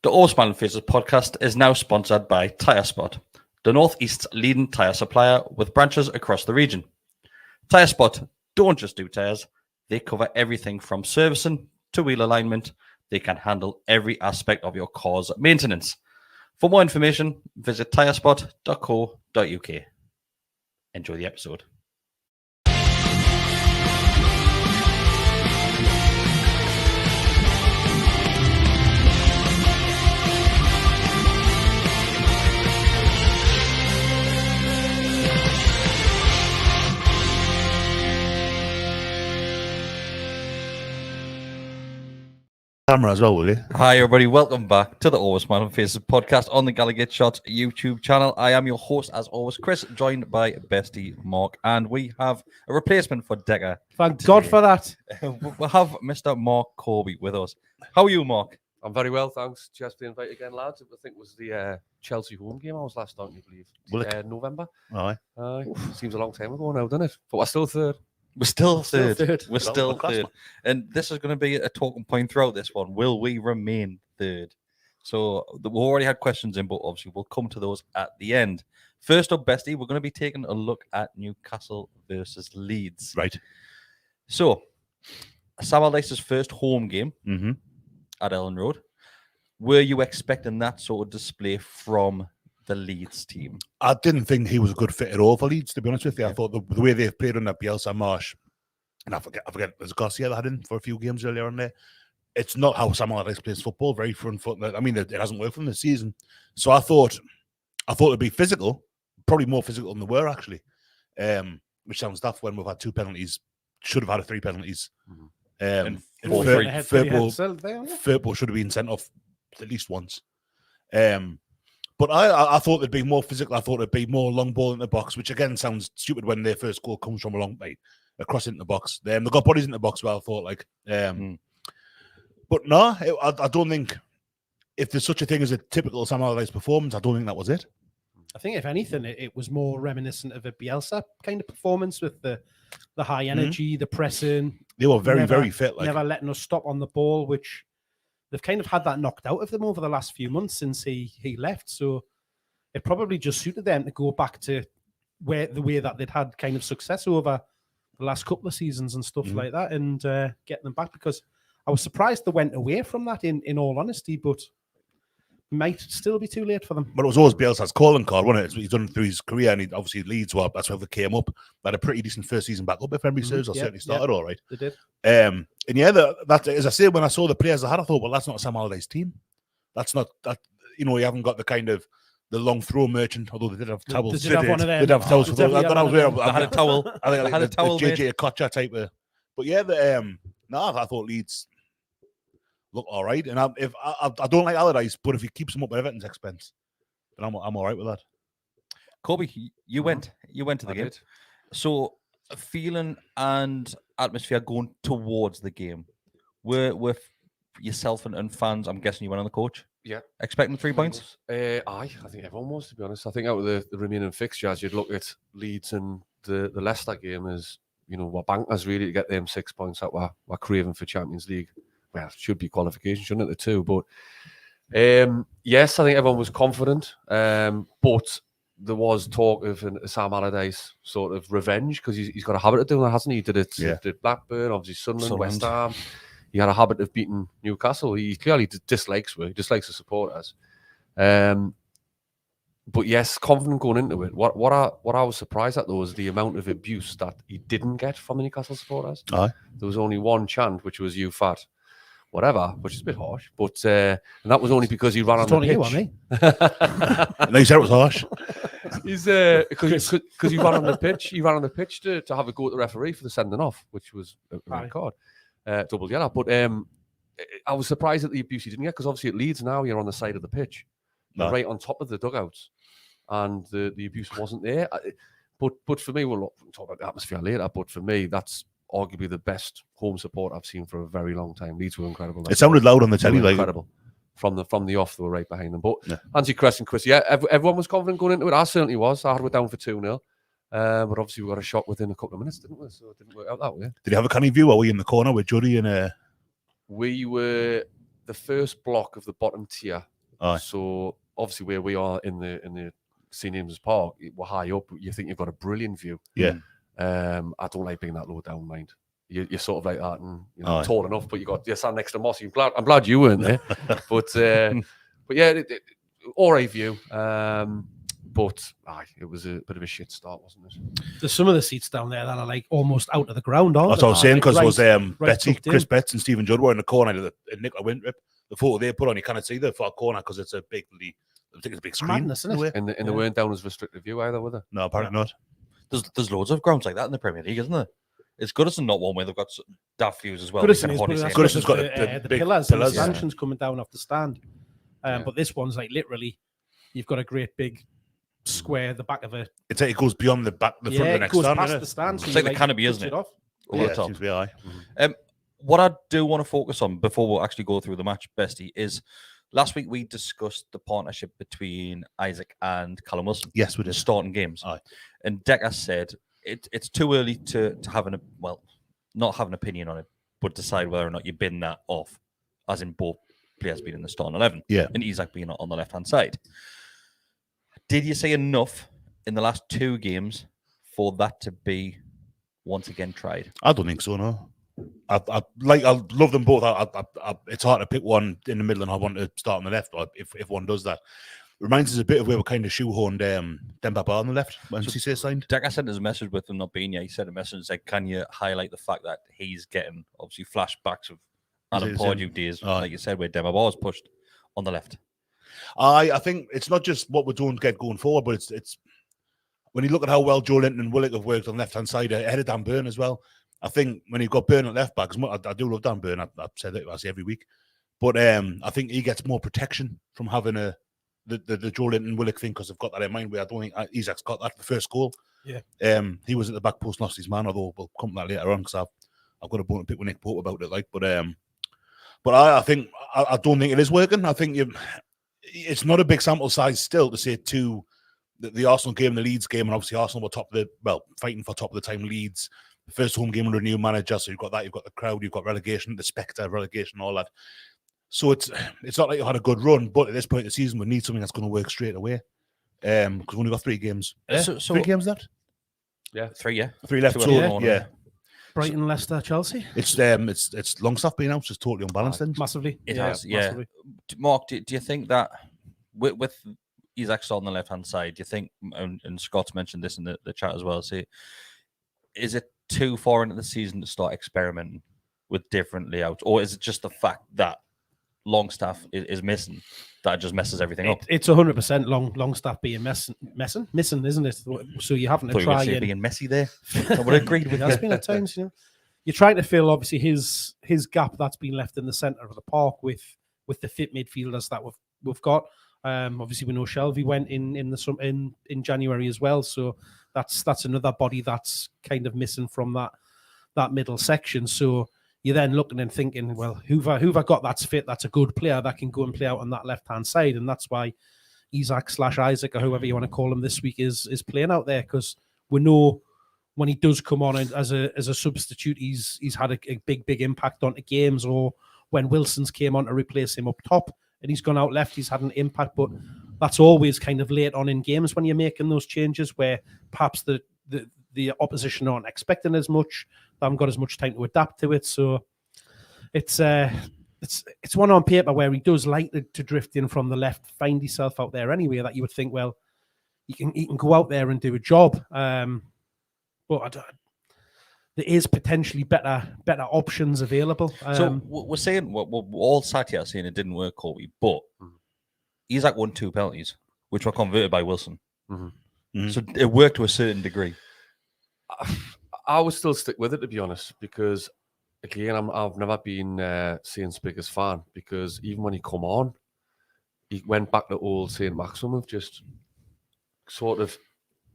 The All Smiling Faces podcast is now sponsored by Tyre Spot, the North East's leading tyre supplier with branches across the region. Tyre Spot don't just do tyres, they cover everything from servicing to wheel alignment. They can handle every aspect of your car's maintenance. For more information, visit tyrespot.co.uk. Enjoy the episode. Camera as well, will you? Hi, everybody. Welcome back to the Always Smiling Faces podcast on the Gallowgateshots YouTube channel. I am your host, as always, Kris, joined by Besty, Marc, and we have a replacement for Decker. Thank God for that. We have Mr. Marc Corby with us. How are you, Marc? I'm very well, thanks. Just the invite again, lads. I think it was the Chelsea home game I was last on, I believe. November. Aye. Seems a long time ago now, doesn't it? But we're still third. We're still third. We're Still still class, third. man. And this is going to be a talking point throughout this one. Will we remain third? So we've already had questions in, but obviously we'll come to those at the end. First up, Bestie, we're going to be taking a look at Newcastle versus Leeds. Right. So, Sam Allardyce's first home game Mm-hmm. at Ellen Road. Were you expecting that sort of display from the Leeds team? I didn't think he was a good fit at all for Leeds, to be honest with you. I thought the way they've played under Bielsa, Marsh, and I forget, there's Garcia that had in for a few games earlier on there. It's not how Sam Allardyce plays football, very front foot. I mean, it hasn't worked for them this season. So I thought it'd be physical, probably more physical than they were, actually. Which sounds daft when we've had 2 penalties, should have had 3 penalties. And Firpo should have been sent off at least once. But I thought it'd be more physical. I thought it'd be more long ball in the box, which again sounds stupid when their first goal comes from a long way across into the box. They got bodies in the box, well, I thought But no, I don't think if there's such a thing as a typical Sam Allardyce performance, I don't think that was it. I think if anything, it was more reminiscent of a Bielsa kind of performance with the high energy, the pressing. They were very fit. Never letting us stop on the ball, which they've kind of had that knocked out of them over the last few months since he left. So it probably just suited them to go back to the way that they'd had kind of success over the last couple of seasons and stuff like that, and getting them back, because I was surprised they went away from that in all honesty, but might still be too late for them. But it was always Bielsa's calling card, wasn't it? It's what he's done through his career, and he obviously Leeds, well, that's how they came up. They had a pretty decent first season back up, if memory serves, or certainly started all right. They did. And yeah, that as I say, when I saw the players I had, I thought, well, that's not a Sam Allardyce team. That's not that. You know, you haven't got the kind of the long throw merchant, although they did have towels. Did have one of them? They did have towels. They had a towel. I think had a towel, the JJ Okocha type of. But yeah, I thought Leeds look all right, and I don't like Allardyce, but if he keeps them up at Everton's expense, then I'm all right with that. Corby, you went to the game. Did. So, feeling and atmosphere going towards the game, were with yourself and fans, I'm guessing you went on the coach? Yeah. Expecting 3 points? I think everyone was, to be honest. I think out of the remaining fixtures, you'd look at Leeds and the Leicester game as, we're bankers really to get them 6 points that we're craving for Champions League. Well, it should be qualification, shouldn't it, the two? But yes, I think everyone was confident. But there was talk of a Sam Allardyce sort of revenge, because he's got a habit of doing that, hasn't he? He did it did Blackburn, obviously Sunderland, West Ham. He had a habit of beating Newcastle. He clearly dislikes the supporters. But yes, confident going into it. What I was surprised at, though, was the amount of abuse that he didn't get from the Newcastle supporters. Aye. There was only one chant, which was "you fat," whatever, which is a bit harsh. But and that was only because he ran on the pitch. You on me. No, you said it was harsh. He's because he ran on the pitch. He ran on the pitch to have a go at the referee for the sending off, which was a red card, double yellow. But I was surprised at the abuse he didn't get, because obviously at Leeds now you're on the side of the pitch, right on top of the dugouts, and the abuse wasn't there. But for me, we'll talk about the atmosphere later. But for me, that's arguably the best home support I've seen for a very long time. Leeds were incredible. It sounded loud on the telly, like incredible. From the off, they were right behind them. But answer your question, Kris. Yeah, everyone was confident going into it. I certainly was. I had it down for 2-0. But obviously we got a shot within a couple of minutes, didn't we? So it didn't work out that way. Did you have a canny view? Or were you in the corner with Juddy and? We were the first block of the bottom tier Aye. So obviously where we are in the St James's Park, we're high up. You think you've got a brilliant view. Yeah. I don't like being that low down, mind. You're sort of like that, and Aye. tall enough, but you're sat next to Mossy. I'm glad you weren't there, but yeah, all right view. But it was a bit of a shit start, wasn't it? There's some of the seats down there that are like almost out of the ground, aren't That's what I was saying, because Like, was right Betsy, tucked in. Kris Betts and Stephen Judd were in the corner of the Nicola Wintrip. The photo they put on, you cannot see the far corner because it's a big, I think it's a big screen. Madness, isn't it? And they weren't down as restricted view either, were they? No, apparently not. There's loads of grounds like that in the Premier League, isn't there? It's Goodison not one where they've got daft views as well. Goodison You can is, hardly but see that's it. Goodison's got the big pillars and the pillars, yeah. stanchions coming down off the stand. But this one's like literally, you've got a great big square, the back of a It's like it goes beyond the front of the it next goes stand. past innit? the stand. So It's you, like the canopy, touch isn't it? off. Over Yeah, the it top. seems to be aye. What I do want to focus on before we actually go through the match, Besty, is last week we discussed the partnership between Isaac and Callum Wilson. Yes, we in did. starting games. Aye. And Decker said it's too early to have not have an opinion on it, but decide whether or not you bin that off, as in both players being in the starting 11. Yeah. And Isaac being on the left-hand side. Did you say enough in the last 2 games for that to be once again tried? I don't think so, no. I love them both. It's hard to pick one in the middle and I want to start on the left, or if one does that. Reminds us a bit of where we kind of shoehorned Dembaba on the left when CC signed. Decker sent us a message with him not being here. He sent a message and said, can you highlight the fact that he's getting, obviously, flashbacks of Alan Pardew days, like you said, where Dembaba was pushed on the left. I think it's not just what we're doing to get going forward, but it's when you look at how well Joe Linton and Willock have worked on the left-hand side ahead of Dan Burn as well. I think when you've got Burn at left back, I do love Dan Burn. I've said it, I say every week. But I think he gets more protection from having the Joe Linton Willock thing, because I've got that in mind where I don't think Isaac's got that the first goal. Yeah. He was at the back post, lost his man, although we'll come to that later on because I've got a bone to pick with Nick Pope about it. But I think I don't think it is working. I think it's not a big sample size still to say the Arsenal game, the Leeds game, and obviously Arsenal were fighting for top of the time. Leeds, the first home game under a new manager, so you've got that, you've got the crowd, you've got relegation, the spectre of relegation, all that. So it's not like you had a good run, but at this point in the season, we need something that's going to work straight away. Because we've only got 3 games. So 3 games left? Yeah, 3, yeah. 3 left. 2 So, at home, yeah. Brighton, Leicester, Chelsea. It's Longstaff being out, just totally unbalanced. Then Massively. It has, yeah. Massively. Mark, do you think that with Isaac on the left-hand side, do you think, and Scott's mentioned this in the chat as well, is it too far into the season to start experimenting with different layouts? Or is it just the fact that Longstaff is missing that just messes everything up? It's 100% Longstaff being missing, isn't it? So you're having to try and being messy there. I would have agreed with it has been at times, You're trying to fill obviously his gap that's been left in the centre of the park with the fit midfielders that we've got. Obviously we know Shelby went in January as well, so that's another body that's kind of missing from that middle section. So you're then looking and thinking, well, who've I got that's fit, that's a good player that can go and play out on that left-hand side, and that's why Isaac or whoever you want to call him this week is playing out there, because we know when he does come on as a substitute, he's had a big impact on the games, or when Wilson's came on to replace him up top and he's gone out left, he's had an impact, but that's always kind of late on in games when you're making those changes where perhaps the opposition aren't expecting as much. They haven't got as much time to adapt to it. So it's one on paper where he does like to drift in from the left, find himself out there anyway, that you would think, well, he can go out there and do a job. But there is potentially better options available. So we're saying, we're all sat here saying it didn't work, Corby, but Isaac won 2 penalties, which were converted by Wilson. Mm-hmm. So it worked to a certain degree. I would still stick with it, to be honest, because again, I've never been St. Spiggers fan, because even when he come on, he went back to old St. Maxim of just sort of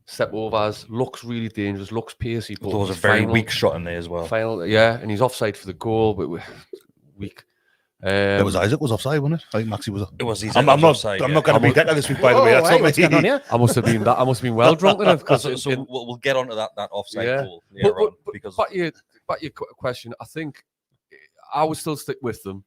step overs, looks really dangerous, looks pacey. But there was a very weak shot in there as well. And he's offside for the goal, but weak. It was Isaac was offside, wasn't it? I think Maxi was. It was. I'm not going to be Decker this week, by the way. That's not me. I must have been well drunk in it. So we'll get onto that offside goal later on. Because back your question, I think I would still stick with them.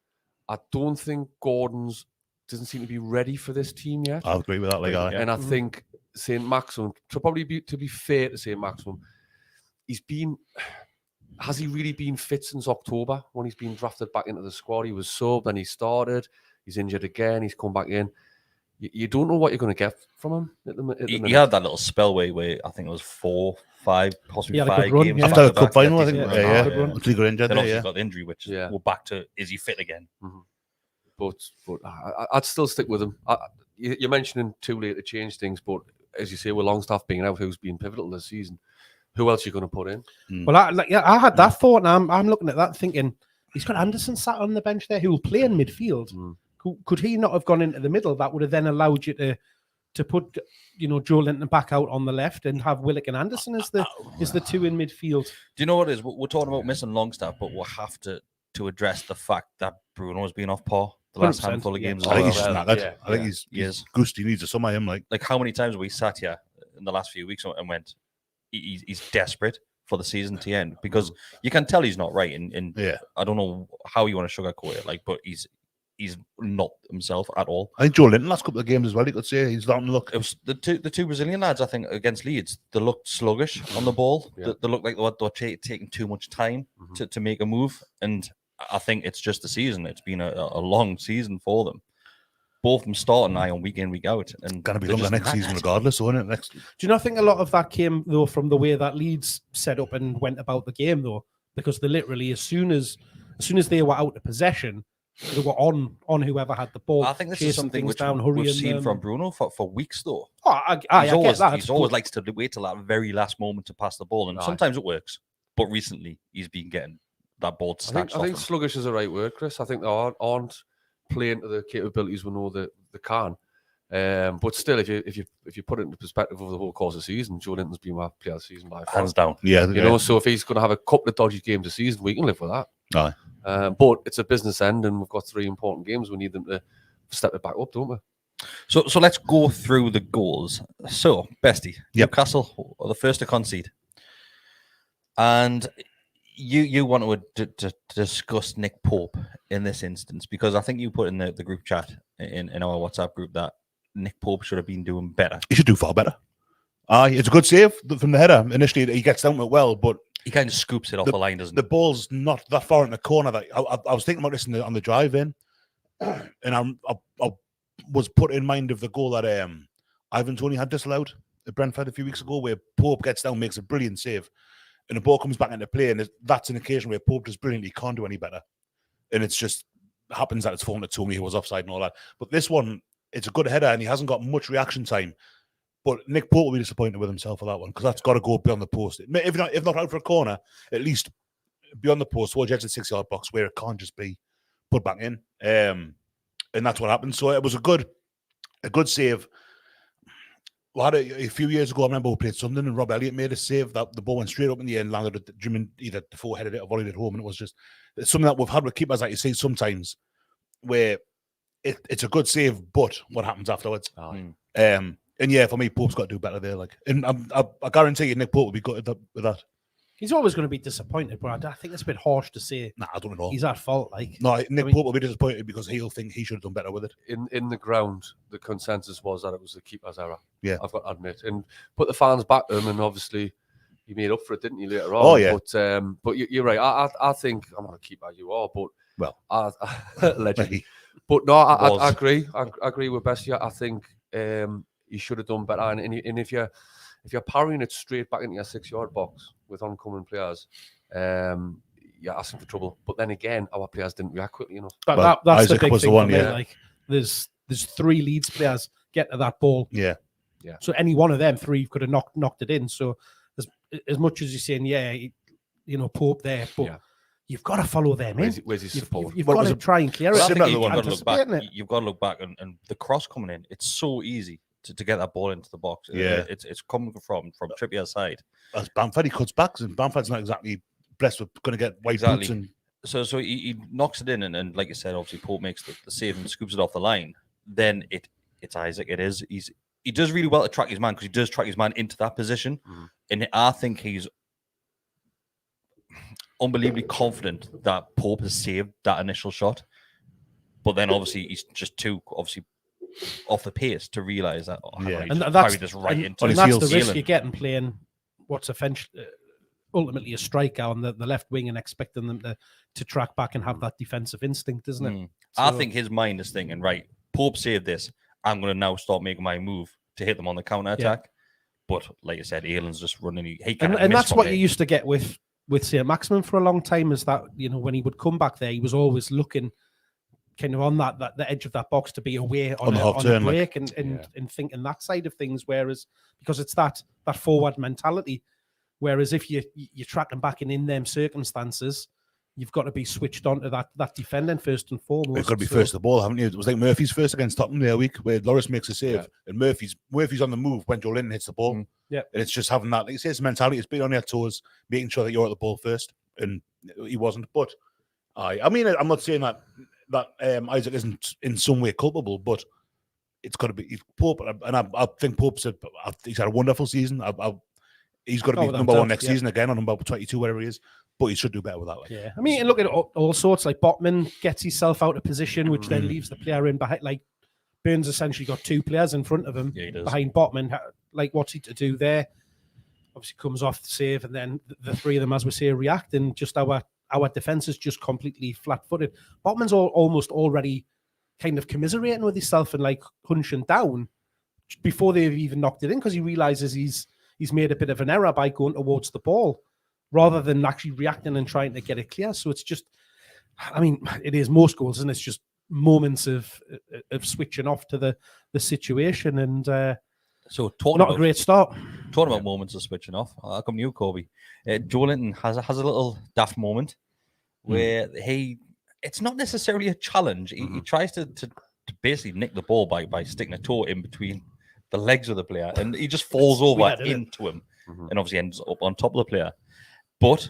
I don't think Gordon's doesn't seem to be ready for this team yet. I'll agree with that. Like, And I think St. Maximum, to be fair to St. Maximum, has he really been fit since October when he's been drafted back into the squad? He was subbed, then he started, he's injured again, he's come back in. You don't know what you're going to get from him at the minute. He had that little spell where I think it was 4, 5, possibly He had a 5 good run, games. yeah. after the back-to-back, cup final, I he think. had a Yeah, decent run. Until he got injured. Then obviously Yeah. got the injury, which we're back to, is he fit again? But I'd still stick with him. You're mentioning too late to change things, but as you say, with Longstaff being out, who's been pivotal this season, who else are you going to put in? Well, I had that thought, and I'm looking at that thinking he's got Anderson sat on the bench there who will play in midfield. Could he not have gone into the middle? That would have then allowed you to put, Joe Linton back out on the left and have Willock and Anderson as the two in midfield. Do you know what it is? We're talking about missing Longstaff, but we'll have to address the fact that Bruno's been off par the last 100%, handful of yeah. games. I think he's as well. knackered. I think he's gusty. He needs a summer him. Like How many times have we sat here in the last few weeks and went, he's desperate for the season to end, because you can tell he's not right. And I don't know how you want to sugarcoat it, but he's not himself at all. I think Joe Linton last couple of games as well. You could say he's starting to look. It was the two Brazilian lads, I think, against Leeds. They looked sluggish on the ball. Yeah. They looked like they were taking too much time to make a move. And I think it's just the season. It's been a long season for them. Both of them starting now on week in, week out. And Going to be longer next season, regardless, isn't it? Next. Do you not think a lot of that came though from the way that Leeds set up and went about the game though? Because they literally, as soon as they were out of possession, they were on whoever had the ball. I think this is something which down, we've seen them. from Bruno for weeks though. Oh, I get that. He's always likes to wait till that very last moment to pass the ball, and sometimes it works. But recently, he's been getting that ball snatched I think off him. sluggish is the right word, Chris. I think they aren't playing to the capabilities we know that they can. But still, if you put it into perspective over the whole course of the season, Joe Linton's been my player of the season by far. Hands down. Yeah, so if he's going to have a couple of dodgy games a season, we can live with that. Aye. But it's a business end, and we've got 3 important games. We need them to step it back up, don't we? So let's go through the goals. So, Besty, Yep. Newcastle are the first to concede. And you want to discuss Nick Pope in this instance, because I think you put in the group chat in our WhatsApp group that Nick Pope should have been doing better. He should do far better. It's a good save from the header. Initially, he gets down it well, but He kind of scoops it off the line, doesn't the he? ball's not that far in the corner. That I was thinking about this on the drive in, and I was put in mind of the goal that Ivan Toney had disallowed at Brentford a few weeks ago, where Pope gets down, makes a brilliant save, and the ball comes back into play, and that's an occasion where Pope does brilliantly, can't do any better, and it's just happens that it's fallen to Toney, who was offside and all that. But this one, it's a good header, and he hasn't got much reaction time. But Nick Pope will be disappointed with himself for that one, because that's got to go beyond the post. If not out for a corner, at least beyond the post, towards the edge of the 6-yard box, where it can't just be put back in. And that's what happened. So it was a good save. We had a few years ago, I remember we played Sunderland, and Rob Elliott made a save that the ball went straight up in the air and landed at Jim, either the foreheaded it or volleyed it home. And it's something that we've had with keepers, like you see sometimes, where it's a good save, but what happens afterwards? And yeah, for me, Pope's got to do better there. And I guarantee you, Nick Pope will be good with that. He's always going to be disappointed, but I think it's a bit harsh to say. Nah, I don't at all. He's at fault. No, Nick Pope will be disappointed because he'll think he should have done better with it. In the ground, the consensus was that it was the keeper's error. Yeah, I've got to admit, and put the fans back to him, and obviously he made up for it, didn't he, later on? Oh yeah. But you're right. I think I'm not a keeper. You are, but legend. But no, I agree. I agree with Besty. I think he should have done better. And if you're parrying it straight back into your 6-yard box with oncoming players, you're asking for trouble. But then again, our players didn't react quickly enough. That's Isaac the big was thing the one, for me. yeah. There's 3 Leeds players get to that ball. Yeah. So any one of them 3 could have knocked it in. So as much as you're saying, Pope there, but you've got to follow them in. Where's his support? You've got to try and clear it. I think I you've think got to look back. anticipating it. You've got to look back, and the cross coming in. It's so easy to get that ball into the box. Yeah, it's coming from Trippier's side. As Bamford, he cuts back, and Bamford's not exactly blessed with going to get white boots. And So he knocks it in, and like you said, obviously Pope makes the save and scoops it off the line. Then it's Isaac. It is. He does really well to track his man, because he does track his man into that position, and I think he's unbelievably confident that Pope has saved that initial shot. But then obviously he's just too off the pace to realise that. And that's carry this right into and his that's the ceiling. risk you get in playing what's ultimately a striker on the left wing and expecting them to track back and have that defensive instinct, isn't it? I think his mind is thinking, right, Pope saved this. I'm going to now start making my move to hit them on the counter attack. But like I said, Aylin's just running. He and that's what you used to get with St. Maximin for a long time, is that, you know, when he would come back there, he was always looking kind of on the edge of that box to be away on a break and thinking that side of things. Whereas, because it's that forward mentality, whereas if you're tracking back in them circumstances, you've got to be switched on to that defending first and foremost. You've got to be first to the ball, haven't you? It was like Murphy's first against Tottenham the other week, where Loris makes a save and Murphy's on the move when Joe Linton hits the ball. Yeah, and it's just having that, like you say, it's mentality. It's being on your toes, making sure that you're at the ball first, and he wasn't. But I mean, I'm not saying that Isaac isn't in some way culpable, but it's got to be Pope, and I think Pope's he's had a wonderful season. He's got to be number one next season again, or number 22, whatever he is. But he should do better with that. Yeah, I mean, look at all sorts. Like Botman gets himself out of position, which then leaves the player in behind. Like Burns essentially got two players in front of him behind Botman. Like, what's he to do there? Obviously comes off the save, and then the three of them, as we say, react, and just our defense is just completely flat-footed. Botman's almost already kind of commiserating with himself and like hunching down before they've even knocked it in, because he realizes he's made a bit of an error by going towards the ball, rather than actually reacting and trying to get it clear. So it's just, I mean, it is most goals, and it's just moments of switching off to the situation, and so not a great start. Talking about moments of switching off, I'll come to you, Corby. Joe Linton has a little daft moment where it's not necessarily a challenge. He tries to basically nick the ball by sticking a toe in between the legs of the player, and he just falls over into him, and obviously ends up on top of the player. But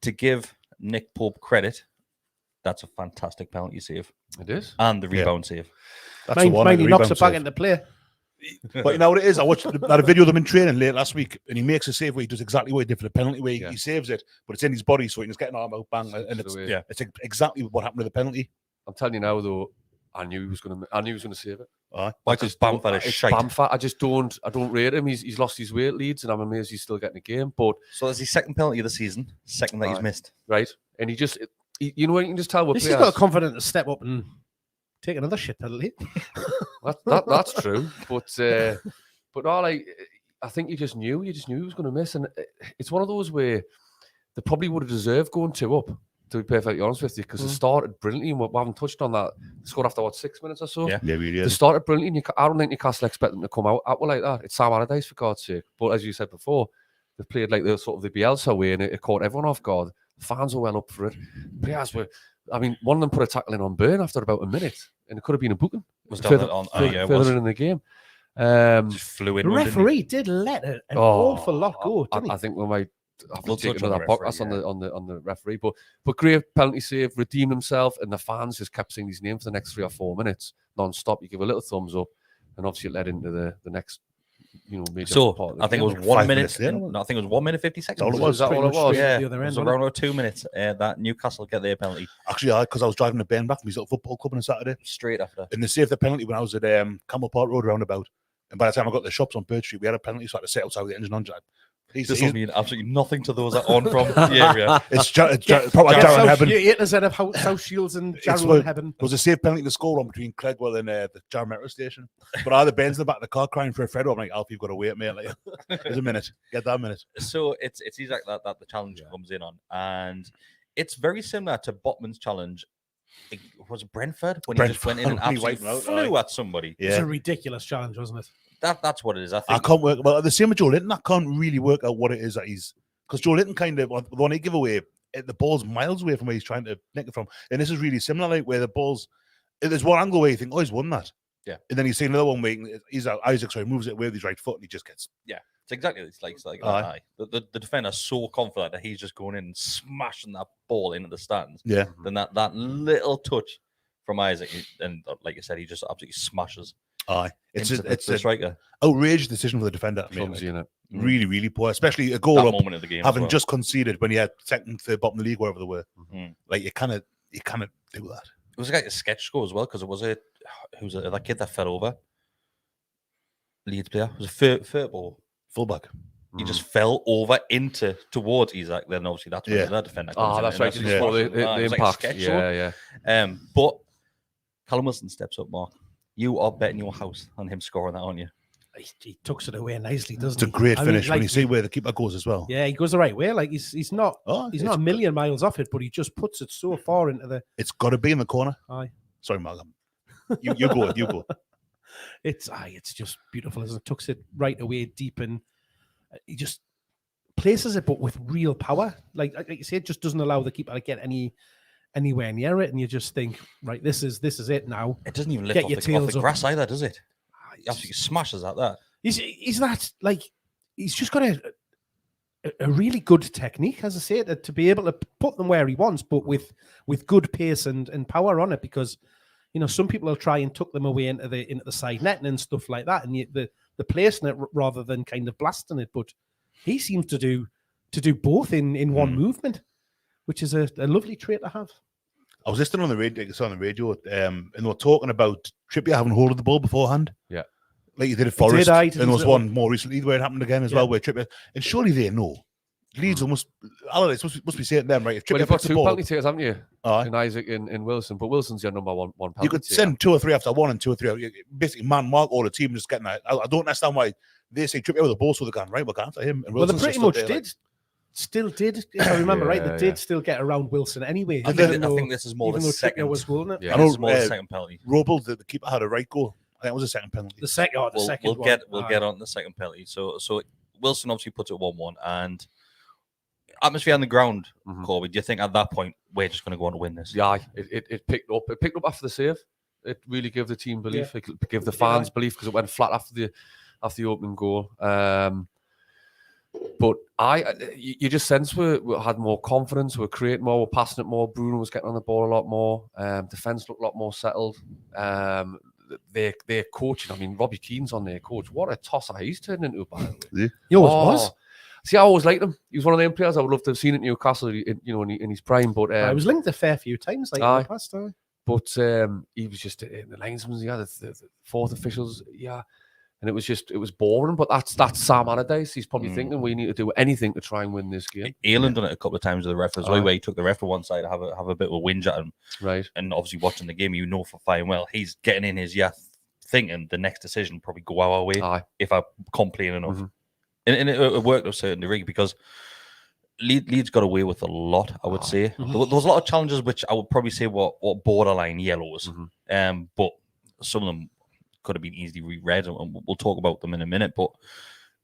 to give Nick Pope credit, that's a fantastic penalty save. It is. And the rebound save. That's the one. Mind he knocks it back into play. But you know what it is? I watched that video of them in training late last week, and he makes a save where he does exactly what he did for the penalty, where he saves it, but it's in his body, so he can just get an arm out, bang, and it's exactly what happened to the penalty. I'm telling you now, though, I knew he was going to save it. Because Bamford is shite. Bamford, I don't rate him. He's lost his way at Leeds, and I'm amazed he's still getting a game. But so that's his second penalty of the season, second that he's missed. Right, and you know, you can just tell what he's got confidence to step up and take another shit penalty. That's true, but no, like, I think you just knew he was going to miss, and it's one of those where they probably would have deserved going 2 up. To be perfectly honest with you, because it started brilliantly, and we haven't touched on that. They scored after 6 minutes or so. Yeah, we did. They started brilliantly. I don't think Newcastle expect them to come out like that. It's Sam Allardyce, for God's sake. But as you said before, they played like the sort of the Bielsa way, and it caught everyone off guard. The fans were well up for it. Players were. I mean, one of them put a tackle in on Burn after about a minute, and it could have been a booking. Further in the game. Just flew in. The referee did let an awful lot go, didn't he? I think we might have to take another podcast on the referee. But great penalty save, redeemed himself, and the fans just kept saying his name for the next 3 or 4 minutes non-stop. You give a little thumbs up, and obviously it led into the next, major part of the I think game. it was 1 minute. I think it was 1 minute 50 seconds. All it was. Is that all it was? Yeah, it was around about 2 minutes that Newcastle get their penalty. Actually, because I was driving to Ben back from his little football club on a Saturday. Straight after. And they saved the penalty when I was at Camel Park Road roundabout. And by the time I got to the shops on Bird Street, we had a penalty, so I had to sit outside with the engine on. This will mean absolutely nothing to those that aren't from the area. It's probably Darren Hebben. You hate instead of South Shields and Jarrow and Hebben. There was a safe penalty to score on between Clegwell and the Jarrow Metro station. But I had the Benz in the back of the car crying for a Fredo. I'm like, Alf, you've got to wait, mate. Like, there's a minute. Get that minute. So it's exactly that the challenge comes in on. And it's very similar to Botman's challenge. It was Brentford when he just went in and absolutely flew at somebody. Yeah. It's a ridiculous challenge, wasn't it? That's what it is. I think I can't work. Well, the same with Joe Linton. I can't really work out what it is that he's, because Joe Linton kind of, the one he give away, the ball's miles away from where he's trying to nick it from, and this is really similar. Like where the ball's, there's one angle where you think, oh, he's won that, and then you see another one where Isaac moves it with his right foot and he just gets, it's exactly it's like that. The defender's so confident that he's just going in and smashing that ball into the stands. Yeah, then that little touch from Isaac, and like you said, he just absolutely smashes. It's a striker. Outrageous decision for the defender. Really, really poor, especially a goal that up, moment of the game, having just conceded when you had second, third, bottom of the league, wherever they were. Like you cannot do that. was like a sketch score as well because it was that kid that fell over. Leeds player. It was a football. Fullback. He just fell over towards Isaac. Then obviously that's when Yeah. the defender comes in. That's right. and Just for the it was like a impact. sketch show. Yeah. But Callum Wilson steps up, Mark. You are betting your house on him scoring that, aren't you? He tucks it away nicely, doesn't It's he? a great I mean, finish like, when you see where the keeper goes as well. Yeah, he goes the right way. Like he's not It's a million miles off it, but he just puts it so far into the. It's got to be in the corner. Aye. Sorry, Malcolm. You go. You go. It's just beautiful as it tucks it right away deep, and he just places it, but with real power. Like you say, it just doesn't allow the keeper to get anywhere near it, and you just think, right, this is it now. It doesn't even lift Get off your the tails up. grass either, does it? He absolutely smashes at that. He's that like he's just got a really good technique, as I say, to be able to put them where he wants, but with good pace and power on it. Because some people will try and tuck them away into the side netting and stuff like that, and the placing it rather than kind of blasting it. But he seems to do both in one movement, which is a lovely trait to have. I was listening on the radio, and they were talking about Trippier having hold of the ball beforehand. Yeah. Like he did at Forest. Aye, and there was one more recently where it happened again as well, where Trippier, and surely they know. Leeds must be saying to them, right? If Well, Trippier you've got puts the two ball, penalty takers, haven't you? Aye. In Isaac and Wilson, but Wilson's your number one penalty You could taker. send 2 or 3 after one and 2 or 3. Basically, man, Mark, all the team just getting that. I don't understand why they say Trippier with the ball so they can, right? We can't for him. And Well, they Wilson's pretty just much stood there, did. Still did, if I remember right. They did still get around Wilson anyway. I think this is more even the though second. Trippier was holding it. Yeah. I know, This is more the second penalty. Robles, the keeper, had a right goal. I think it was a second penalty. The second, We'll one. get on the second penalty. So Wilson obviously puts it 1-1, and atmosphere on the ground. Corby, do you think at that point we're just going to go on to win this? Yeah, it picked up. It picked up after the save. It really gave the team belief. It gave the fans belief because it went flat after the opening goal. But you just sense we had more confidence. We're creating more. We're passing it more. Bruno was getting on the ball a lot more. Defense looked a lot more settled. Their coaching. I mean, Robbie Keane's on their coach. What a tosser he's turned into, by the way. Yeah. He always was. See, I always liked him. He was one of them players I would love to have seen at Newcastle, in his prime. But I was linked a fair few times, like in the past. But he was just in the linesmen. Yeah, the fourth officials. Yeah. And it was boring, but that's Sam Allardyce. He's probably thinking we need to do anything to try and win this game. Elan done it a couple of times with the ref as well, where he took the ref to one side to have a bit of a whinge at him. Right. And obviously watching the game, for fine well, he's getting in his thinking the next decision probably go our way if I complain enough. And it worked to a certain degree because Leeds got away with a lot, I would say. There was a lot of challenges which I would probably say were borderline yellows. But some of them could have been easily reread, and we'll talk about them in a minute. But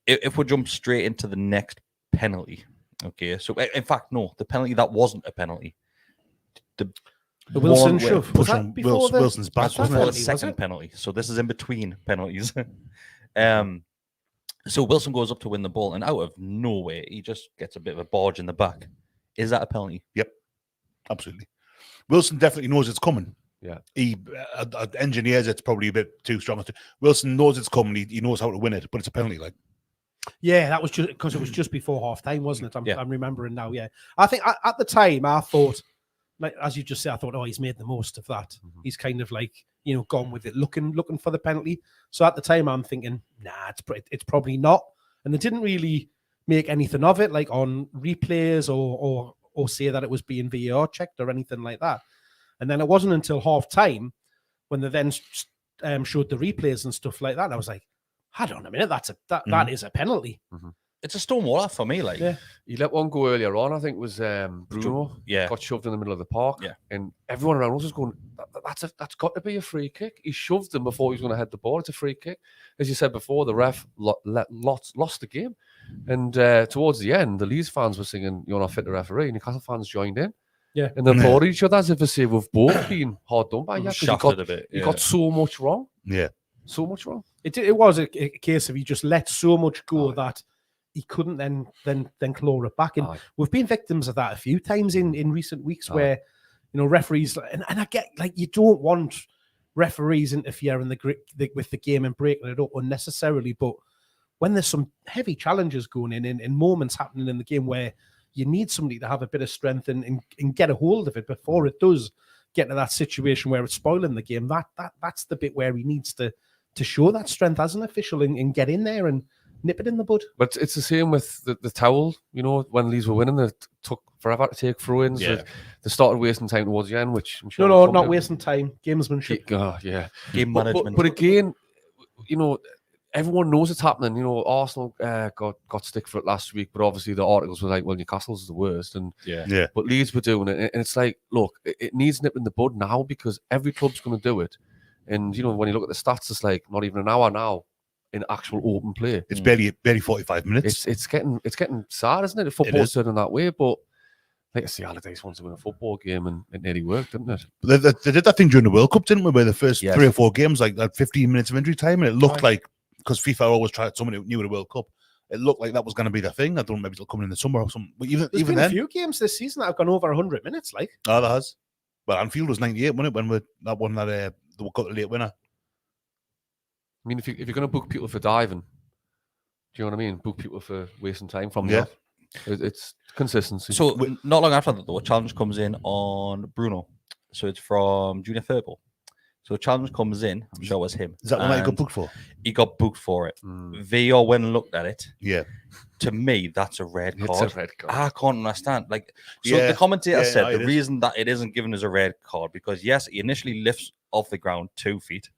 if we jump straight into the next penalty, okay. So in fact, no, the penalty that wasn't a penalty. The Wilson shove. Was that before Wilson's back, wasn't before it? the second penalty. So this is in between penalties. So Wilson goes up to win the ball, and out of nowhere, he just gets a bit of a barge in the back. Is that a penalty? Yep, absolutely. Wilson definitely knows it's coming. Yeah, he engineers it's probably a bit too strong. Wilson knows it's coming. He knows how to win it, but it's a penalty. Like, yeah, that was just because it was just before half time, wasn't it? I'm remembering now. Yeah, I think at the time I thought, like as you just said, I thought, oh, he's made the most of that. He's kind of like gone with it, looking for the penalty. So at the time I'm thinking, nah, it's probably not. And they didn't really make anything of it, like on replays or say that it was being VAR checked or anything like that. And then it wasn't until half time when they then showed the replays and stuff like that. I was like, hold on a minute, that is a penalty. It's a stonewall for me. Like, he let one go earlier on. I think it was Bruno. Got shoved in the middle of the park. Yeah, and everyone around us was going, that's got to be a free kick. He shoved him before he was going to head the ball. It's a free kick. As you said before, the ref lost the game. And towards the end, the Leeds fans were singing, "You're not fit to referee." And Newcastle fans joined in. Yeah, and they applauded each other as if to say we've both been hard done by. Shafted a bit. He got so much wrong. Yeah, so much wrong. It was a case of he just let so much go that he couldn't then claw it back. And we've been victims of that a few times in recent weeks where referees and I get like you don't want referees interfering with the game and breaking it up unnecessarily, but when there's some heavy challenges going in moments happening in the game where you need somebody to have a bit of strength and get a hold of it before it does getting to that situation where it's spoiling the game, that's the bit where he needs to show that strength as an official and get in there and nip it in the bud. But it's the same with the towel. You know, when Leeds were winning, it took forever to take throw-ins. Yeah. They started wasting time towards the end, which I'm sure No, not wasting time. Gamesmanship. Yeah. Game But management. But again, you know, everyone knows it's happening. You know, Arsenal got stick for it last week, but obviously the articles were like, well, Newcastle's the worst. And Yeah. but Leeds were doing it. And it's like, look, it needs nip in the bud now because every club's going to do it. And, you know, when you look at the stats, it's like not even an hour now in actual open play. It's barely 45 minutes. It's getting sad, isn't it? If football's turning that way, but like I say, Allardyce wants to win a football game, and it nearly worked, didn't it? They did that thing during the World Cup, didn't we? Where the first Yes. 3 or 4 games, like that 15 minutes of injury time, and it looked like, because FIFA always tried someone new at the World Cup, it looked like that was going to be the thing. I don't know, maybe it'll come in the summer or something. But There's even been then, a few games this season that have gone over 100 minutes, like. oh, that has. But Anfield was 98, wasn't it? When that one that they got the late winner. I mean, if you're going to book people for diving, do you know what I mean? Book people for wasting time from Yeah. that. It's consistency. So not long after that, though, a challenge comes in on Bruno. So it's from Junior Thurble. So a challenge comes in. I'm sure it was him. Is that one that you got and booked for? He got booked for it. VR went and looked at it. Yeah. To me, that's a red card. It's a red card. I can't understand. Like, so Yeah. the commentator Yeah, said no, the it is. reason that it isn't given as a red card because yes, he initially lifts off the ground 2 feet,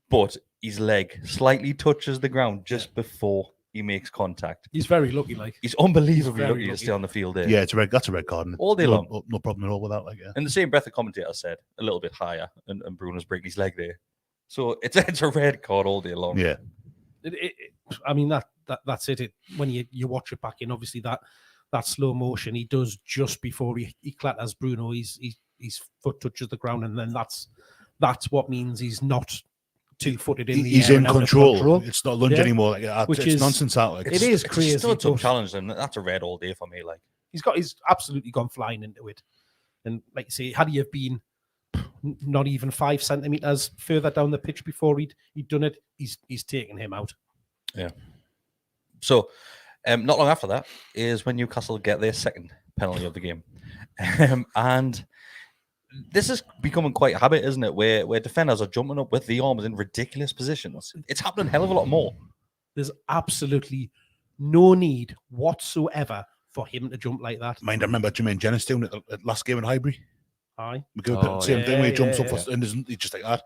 but his leg slightly touches the ground just before he makes contact. He's very lucky, like. He's unbelievably very lucky to lucky. stay on the field there. Yeah, that's a red card. Isn't it? All day long. No problem at all with that. Like, yeah. In the same breath, the commentator said a little bit higher, and Bruno's breaking his leg there. So it's a red card all day long. Yeah. I mean that's it. When you watch it back in, obviously that slow motion he does just before he clatters Bruno, his foot touches the ground, and then that's what means he's not 2-footed in the He's air in and out of control. It's not lunge Yeah. anymore. Like, that. Which It's is- nonsense. That, like, It is crazy. It's still some but challenge, and that's a red all day for me. Like, he's absolutely gone flying into it, and like you say, had he have been not even 5 centimeters further down the pitch before he'd done it, he's taken him out. yeah. So, not long after that is when Newcastle get their second penalty of the game, and this is becoming quite a habit, isn't it? Where defenders are jumping up with the arms in ridiculous positions. It's happening a hell of a lot more. There's absolutely no need whatsoever for him to jump like that. mind, I remember Jermaine Jennings doing it at last game in Highbury. Aye. We go Oh, same thing where he jumps yeah, up and he's just like that.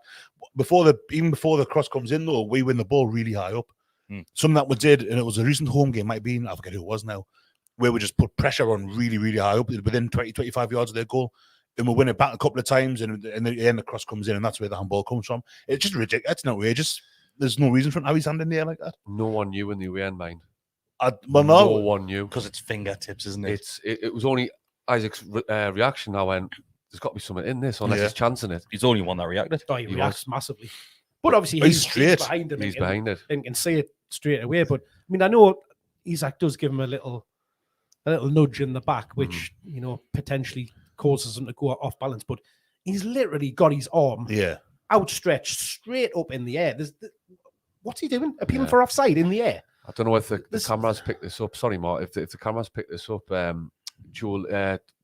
Even before the cross comes in, though, we win the ball really high up. Something that we did, and it was a recent home game, might be, I forget who it was now, where we just put pressure on really, really high up within 20, 25 yards of their goal. And we win it back a couple of times, and then the cross comes in, and that's where the handball comes from. It's just ridiculous. It's not outrageous. There's no reason for him to have his hand in the air like that. No one knew in the end, mind. Well, No no. one knew. Because it's fingertips, isn't it? It was only Isaac's reaction. I went, there's got to be something in this, unless Yeah. he's chancing it. He's the only one that reacted. Oh, he He reacts massively. But obviously He's straight. behind him He's and, behind it. and can see it straight away. But I mean, I know Isaac does give him a little nudge in the back, which potentially causes him to go off balance. But he's literally got his arm Yeah. outstretched straight up in the air. What's he doing? Appealing Yeah. for offside in the air. I don't know if the This- cameras picked this up. Sorry, Mark. If the cameras picked this up,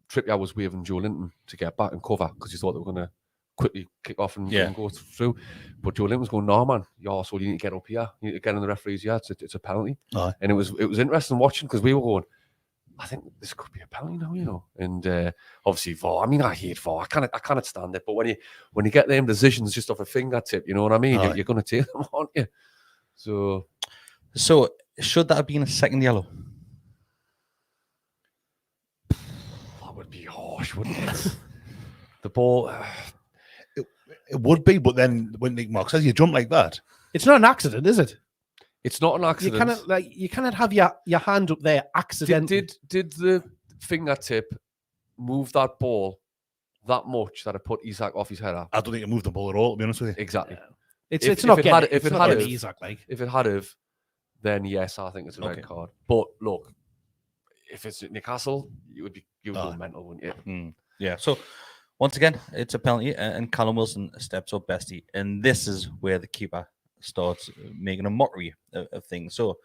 Trippier was waving Joe Linton to get back and cover because he thought they were going to quickly kick off and go through. But Joe Linton was going, "No, man, you arsehole, you need to get up here. You need to get in the referee's yard. It's a penalty." Aye. And it was interesting watching because we were going, I think this could be a penalty now, And obviously VAR. I mean, I hate VAR. I cannot stand it. But when you get them decisions just off a fingertip, you know what I mean? Aye. You're going to take them, aren't you? So should that have been a second yellow? that would be harsh, wouldn't it? The ball. It would be, but then when Nick Mark says you jump like that, It's not an accident, is it? It's not an accident. You cannot have your hand up there accidentally. Did the fingertip move that ball that much that it put Isaac off his header? I don't think it moved the ball at all, to be honest with you. Exactly. It's if not it getting had- it. if It's it not had getting it- Isaac, like. If it had have, then yes, I think it's a red Okay. card. But look, if it's at Newcastle, you would go mental, wouldn't you? Yeah. So once again, it's a penalty, and Callum Wilson steps up Besty, and this is where the keeper starts making a mockery of things. So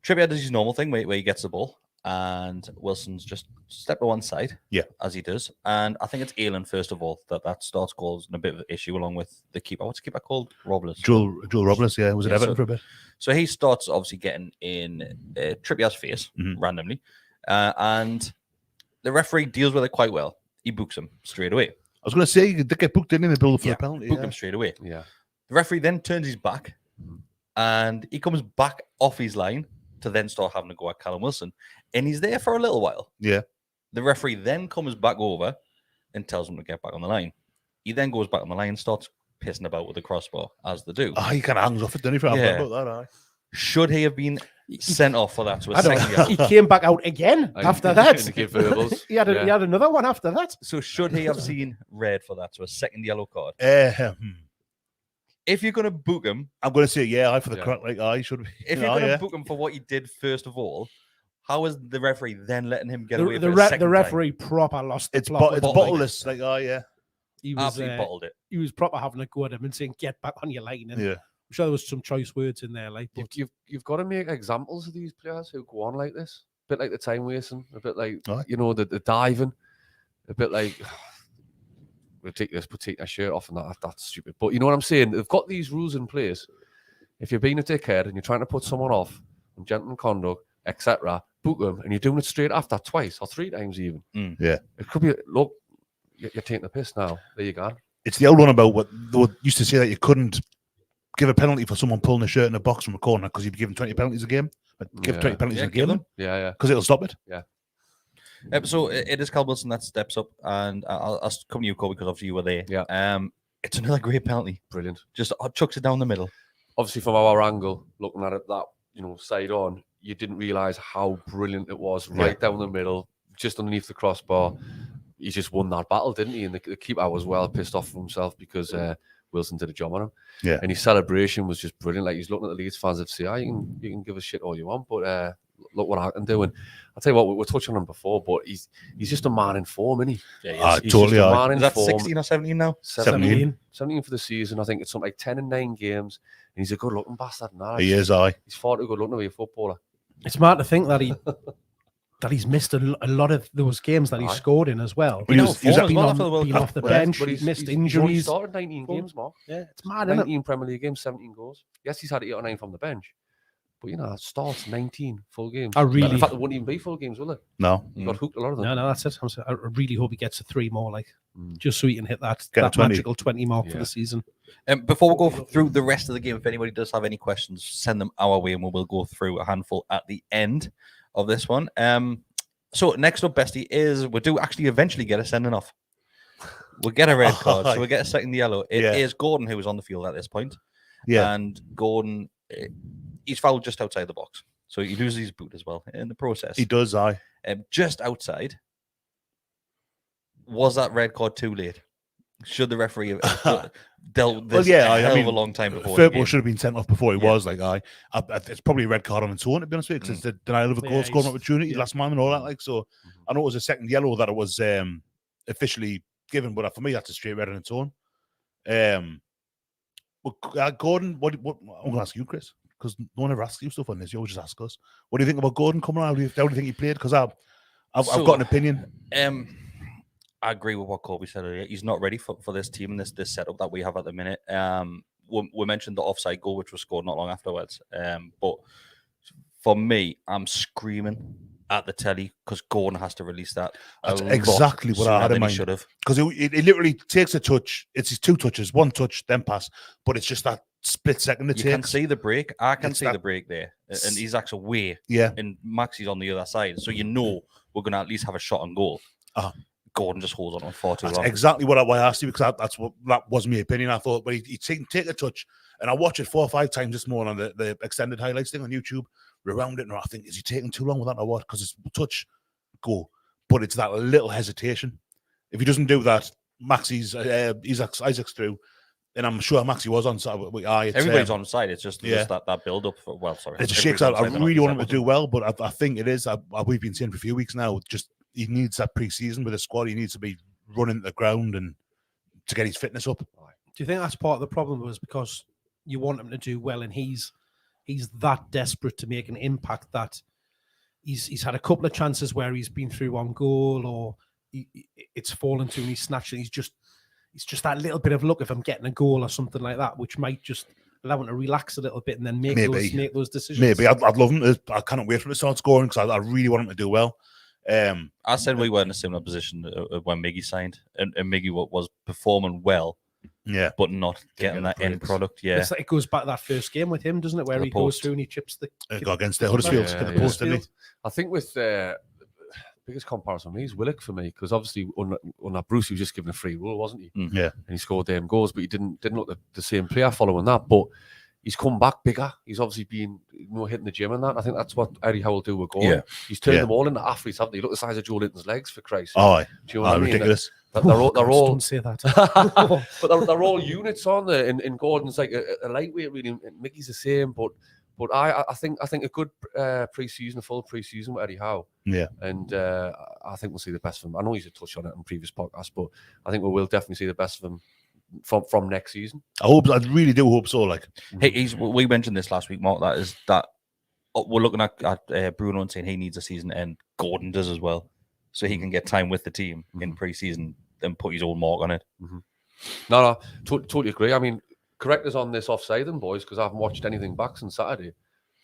Trippier does his normal thing where he gets the ball, and Wilson's just stepped to one side, as he does. And I think it's Aylan first of all that starts causing a bit of an issue along with the keeper. What's the keeper called? Robles. Joel Robles, was it Everton for a bit? So he starts obviously getting in Trippier's face randomly, and the referee deals with it quite well. He books him straight away. I was going to say, he did get booked in the build for the penalty. Book him straight away. Yeah. The referee then turns his back, and he comes back off his line to then start having to go at Callum Wilson. And he's there for a little while. Yeah. The referee then comes back over and tells him to get back on the line. He then goes back on the line and starts pissing about with the crossbar, as they do. He kind of hangs off it, doesn't he? For about that, Should he have been sent off for that to a second yellow? He came back out again after that. He had another one after that. So should he have seen red for that to a second yellow card? If you're going to book him, I'm going to say for the correct, like should be. If you're going to book him for what he did first of all, how is the referee then letting him get away? The referee proper lost. It's bottleless, He was absolutely bottled it. He was proper having a go at him and saying, "Get back on your line." And I'm sure there was some choice words in there, like. But you've got to make examples of these players who go on like this. A bit like the time wasting, a bit like the diving, a bit like. Ridiculous, but take their shirt off and that's stupid. But you know what I'm saying? They've got these rules in place. If you're being a dickhead and you're trying to put someone off on gentleman conduct, etc., book them, and you're doing it straight after twice or three times even. Yeah. It could be, look, you're taking the piss now. There you go. It's the old one about what they used to say, that you couldn't give a penalty for someone pulling a shirt in a box from a corner because you'd be given 20 penalties a game. Give 20 penalties a game. Yeah. Because it'll stop it. Yeah. So it is Callum Wilson that steps up, and I'll come to you, Corby, because obviously you were there. Yeah. It's another great penalty. Brilliant. Just chucks it down the middle. Obviously, from our angle, looking at it that side on, you didn't realise how brilliant it was right down the middle, just underneath the crossbar. He just won that battle, didn't he? And the keeper was well pissed off with himself because Wilson did a job on him. Yeah. And his celebration was just brilliant. Like, he's looking at the Leeds fans of say, you can give a shit all you want, but look what I can do. And I'll tell you what, we were touching on him before, but he's just a man in form, isn't he? Yeah, he's totally. Just a man in Is that form. 16 or 17 now? 17 for the season. I think it's something like 10 in 9 games. And he's a good-looking bastard now. He is, He's far too good-looking to be a footballer. It's mad to think that he's missed a lot of those games that he scored in as well. He was been off the bench, but he's missed He's injuries. started 19 games, Mark. Yeah, it's mad, isn't it? 19 Premier League games, 17 goals. Yes, he's had 8 or 9 from the bench. But, starts 19 full games. In fact, there wouldn't even be full games, will it? No. He got hooked a lot of them. No, that's it. I really hope he gets to 3 more, just so he can hit that 20. magical 20 mark for the season. Before we go through the rest of the game, if anybody does have any questions, send them our way and we will go through a handful at the end of this one. So next up, Besty, is we do actually eventually get a sending off. We'll get a red card, so we'll get a second yellow. It is Gordon who is on the field at this point. Yeah. And Gordon, he's fouled just outside the box. So he loses his boot as well in the process. He does, just outside. Was that red card too late? Should the referee have dealt this of a long time before? Football should have been sent off before he was. It's probably a red card on its own, to be honest with you, because it's the denial of a goal scoring opportunity, last man and all that. So I know it was a second yellow that it was officially given, but for me, that's a straight red on its own. Gordon, what I'm going to ask you, Kris, because no one ever asks you stuff on this. You always just ask us. What do you think about Gordon coming on? How do you think he played? Because I've got an opinion. I agree with what Corby said earlier. He's not ready for this team and this setup that we have at the minute. We mentioned the offside goal, which was scored not long afterwards. But for me, I'm screaming at the telly because Gordon has to release that. That's exactly what I had in mind. Should have, because it literally takes a touch. It's his 2 touches, 1 touch, then pass. But it's just that split second it takes. You can see the break. I can see the break there, and he's actually away. Yeah, and Maxi's on the other side, so we're going to at least have a shot on goal. Gordon just holds on far too long. Exactly what I asked you, because that was my opinion. I thought, but he'd take a touch, and I watched it 4 or 5 times this morning on the extended highlights thing on YouTube. Around it, and I think, is he taking too long with that or what? Because it's touch, go, but it's that little hesitation. If he doesn't do that, Maxi's Isaac's through, and I'm sure Maxi was on side. Everybody's on side. It's just that build up. It just shakes out. I really want him to do well, but I think it is. We've been saying for a few weeks now. Just he needs that pre-season with the squad. He needs to be running the ground and to get his fitness up. Do you think that's part of the problem? Was because you want him to do well, and he's that desperate to make an impact that he's had a couple of chances where he's been through on goal or it's fallen to him, he's snatched it. He's just that little bit of luck if I'm getting a goal or something like that, which might just allow him to relax a little bit and then make those decisions. Maybe I'd love him to. I cannot wait for him to start scoring because I really want him to do well. I said we were in a similar position when Miggy signed, and Miggy was performing well, but not getting that end product. Yeah, it's like it goes back to that first game with him, doesn't it? Where he goes through and he chips the against the Huddersfield, the post, didn't he? I think with the biggest comparison for me is Willock for me, because obviously on that Bruce he was just given a free rule, wasn't he? Yeah, and he scored them goals, but he didn't look the same player following that. But he's come back bigger. He's obviously been hitting the gym and that. I think that's what Eddie Howe will do with Gordon. Yeah. He's turned them all into athletes, haven't he? Look at the size of Joe Linton's legs, for Christ's sake. Oh, do you know what I mean? Ridiculous. They're all don't say that. But they're all units on there. And Gordon's like a lightweight, really. And Mickey's the same, but I think a good pre-season, a full pre-season with Eddie Howe. Yeah. And I think we'll see the best of him. I know he's a touch on it in previous podcasts, but I think we will definitely see the best of him from next season. I really do hope so. Like, hey, we mentioned this last week, Mark. That we're looking at Bruno and saying he needs a season, and Gordon does as well, so he can get time with the team in pre-season and put his own mark on it. No, totally agree. I mean, correct us on this offside, then, boys, because I haven't watched anything back since Saturday.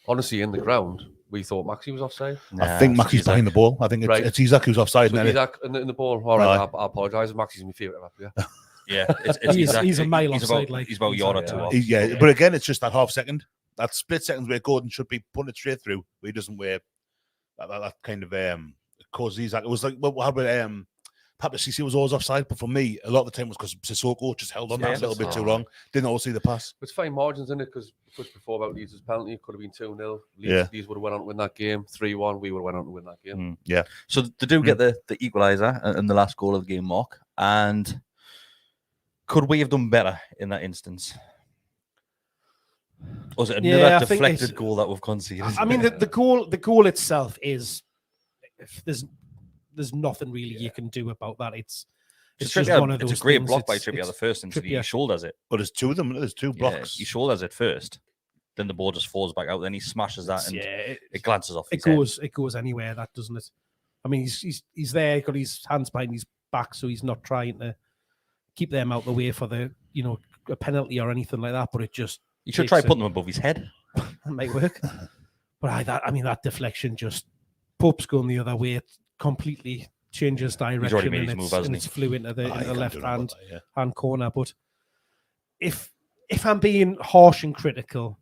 Honestly, in the ground, we thought Maxi was offside. I think Maxi's behind the ball. I think it's Isaac who's offside. So Isaac in the ball. All right, I apologise. Maxi's my favourite player. Yeah, he's a mile offside. He's about a yard or two off. Yeah, but again, it's just that half second, that split seconds where Gordon should be putting it straight through, where he doesn't wear that kind of causes Isaac. It was like how about Papa Cisse was always offside, but for me, a lot of the time was because Sissoko just held on that a little bit too long. Didn't always see the pass. It's fine margins in it, because pushed before about Leeds' penalty. It could have been 2-0. Leeds would have went on to win that game. 3-1. We would have went on to win that game. Yeah. So they do get the equaliser and the last goal of the game, Mark. And could we have done better in that instance? Or was it another deflected goal that we've conceded? I mean, the goal itself is there's nothing really you can do about that. It's just one of those. It's a great block by Trippier the first instance. He shoulders it. But there's two of them. There's two blocks. He shoulders it first. Then the ball just falls back out. Then he smashes that and it glances off. It goes anywhere, that doesn't it? I mean, he's there, got his hands behind his back, so he's not trying to keep them out the way for a penalty or anything like that. But it just you should try putting them above his head. That might work. But that deflection just Pope's going the other way. It completely changes direction and it's flew into the left hand corner. But if I'm being harsh and critical,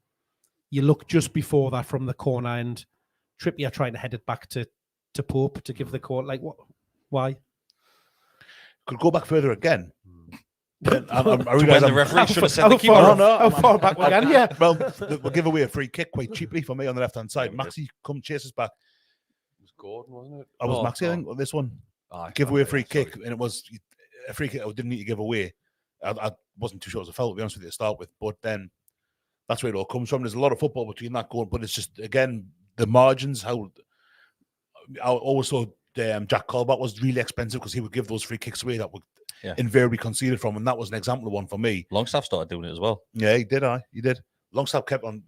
you look just before that from the corner and Trippier trying to head it back to Pope to give the call. Like, what? Why? Could go back further again. I realize the referee should have said the keeper. How far back again? Yeah. Well, we'll give away a free kick quite cheaply for me on the left hand side. Maxi come chase us back. It was Gordon, wasn't it? I was Maxi, I think. This one. Give away a free kick, and it was a free kick I didn't need to give away. I wasn't too sure it was a foul, to be honest with you, to start with. But then that's where it all comes from. There's a lot of football between that goal, but it's just, again, the margins, how I always thought Jack Colbert was really expensive because he would give those free kicks away that would invariably conceded from, and that was an example of one for me. Longstaff started doing it as well. Yeah, he did. Longstaff kept on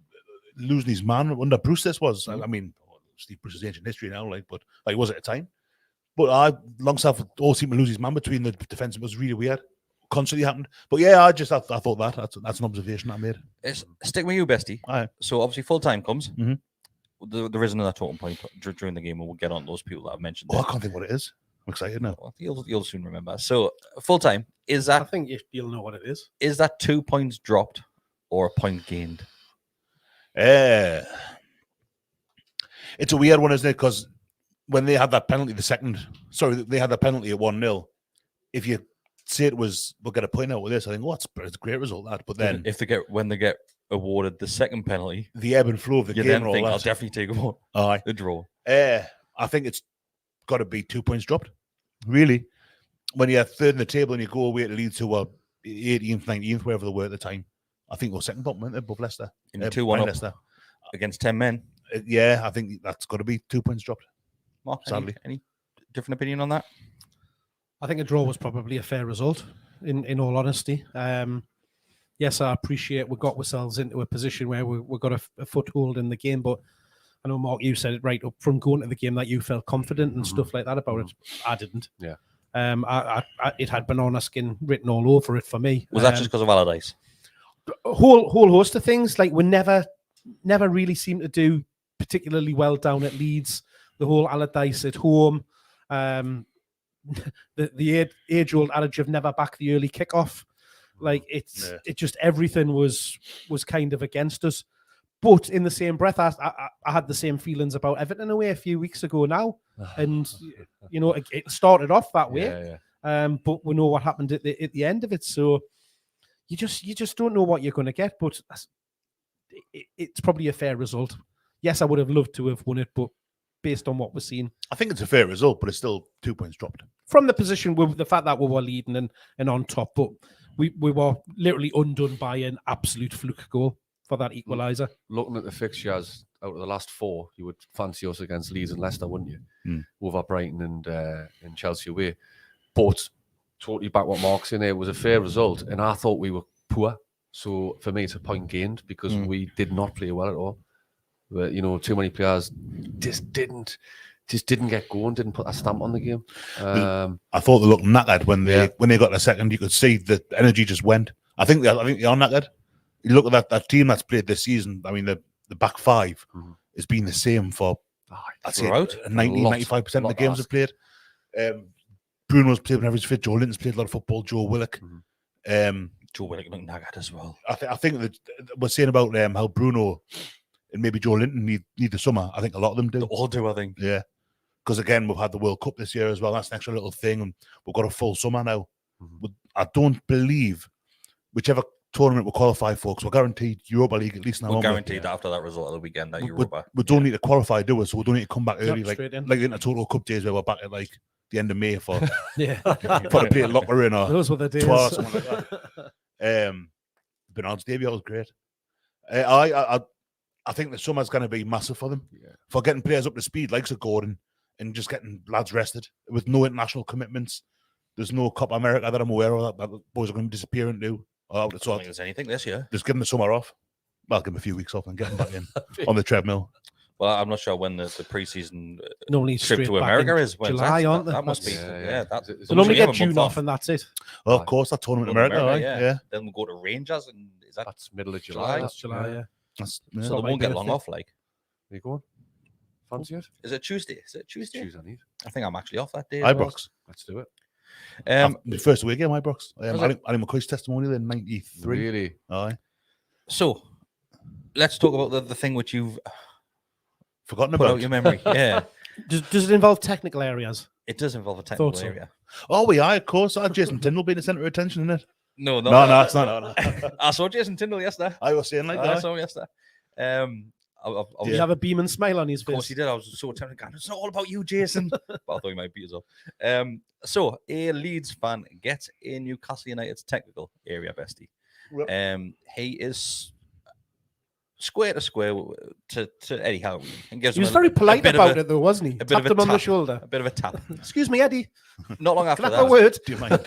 losing his man under Bruce. This was, I mean, Steve Bruce's ancient history now, but he was at a time. But Longstaff all seemed to lose his man between the defence. It was really weird. Constantly happened. But yeah, I thought that's an observation I made. Stick with you, Besty. Aye. So obviously full time comes. Mm-hmm. There is another talking point during the game, and we'll get on those people that I've mentioned. I can't think what it is. I'm excited now. Well, you'll soon remember. So full time, is that? I think you'll know what it is. Is that 2 points dropped or a point gained? It's a weird one, isn't it? Because when they had that penalty, they had that penalty at 1-0. If you say it was, we'll get a point out with this, I think, it's a great result, that. But then when they get awarded the second penalty, the ebb and flow of the game, then think, I'll definitely take the draw. I think it's got to be 2 points dropped. Really, when you're third in the table and you go away to Leeds, who were 18th, 19th, wherever they were at the time, I think we're second bottom, weren't they, above Leicester? In 2-1 Leicester against 10 men. I think that's got to be 2 points dropped. Mark, sadly, any different opinion on that? I think a draw was probably a fair result. In all honesty, yes, I appreciate we got ourselves into a position where we got a foothold in the game, but I know, Mark, you said it right up from going to the game that you felt confident and stuff like that about it. I didn't. Yeah. It had banana skin written all over it for me. Was that just because of Allardyce? A whole host of things? Like, we never really seemed to do particularly well down at Leeds. The whole Allardyce at home. The age-old adage of never back the early kickoff. Like, it just, everything was kind of against us. But in the same breath, I had the same feelings about Everton away a few weeks ago now. And, you know, it started off that way. But we know what happened at the end of it. So you just don't know what you're going to get. But it's probably a fair result. Yes, I would have loved to have won it, but based on what we're seeing, I think it's a fair result, but it's still 2 points dropped from the position with the fact that we were leading and on top. But we were literally undone by an absolute fluke goal for that equaliser. Looking at the fixtures out of the last 4, you would fancy us against Leeds and Leicester, wouldn't you? Over Brighton and Chelsea away. But totally back what Mark's saying there, was a fair result, and I thought we were poor. So for me, it's a point gained because we did not play well at all. But, you know, too many players just didn't get going, didn't put a stamp on the game. I thought they looked knackered when they got the second. You could see the energy just went. I think they are knackered. You look at that team that's played this season. I mean, the back 5 has been the same for I'd say 95% of the games have played. Bruno's played whenever he's fit. Joe Linton's played a lot of football. Joe Willock. Joe Willock looked knackered as well. I think that we're saying about how Bruno and maybe Joe Linton need the summer. I think a lot of them do. They all do, I think. Yeah. Because, again, we've had the World Cup this year as well. That's an extra little thing. And we've got a full summer now. I don't believe whichever tournament we qualify for, because we're guaranteed Europa League at least now. We're guaranteed after that result of the weekend that Europa. We don't need to qualify, do we? So we don't need to come back early. Like in the Total Cup days where we're back at like the end of May for to play a locker in or those were the days. Or something like that. Bernard's debut was great. I think the summer's going to be massive for them for getting players up to speed, like Sir Gordon, and just getting lads rested with no international commitments. There's no Copa America that I'm aware of that the boys are going to disappear into. I don't think there's anything this year. Just give them the summer off. Well, give them a few weeks off and get them back in on the treadmill. Well, I'm not sure when the pre-season normally trip to America is. July, aren't they? That must be. They normally get June off and that's it. Well, of course, that tournament in America, yeah. Then we'll go to Rangers, and that's middle of July. That's July, yeah. So they won't get long off. Like, are you going? Fancy it? Is it Tuesday? Tuesday, I think I'm actually off that day. Ibrox. Let's do it. The first away game, Ibrox. Ali McCoy's testimonial in '93. Really? Aye. So, let's talk about the thing which you've forgotten put about. Out your memory. Yeah. Does it involve technical areas? It does involve a technical area. Oh, of course. Jason Tyndall being the centre of attention, isn't it? No, it's not. No. I saw Jason Tyndall yesterday. I was saying like that. I saw him yesterday. Did he have a beam and smile on his face? Of course he did. I was so tempted. It's not all about you, Jason. But I thought he might beat us up. So a Leeds fan gets a Newcastle United's technical area bestie. He is square to square to Eddie Howe. And gives he was very polite about it, though, wasn't he? Tapped him on the shoulder. A bit of a tap. Excuse me, Eddie. Not long after Can I that. have a word? Do you mind?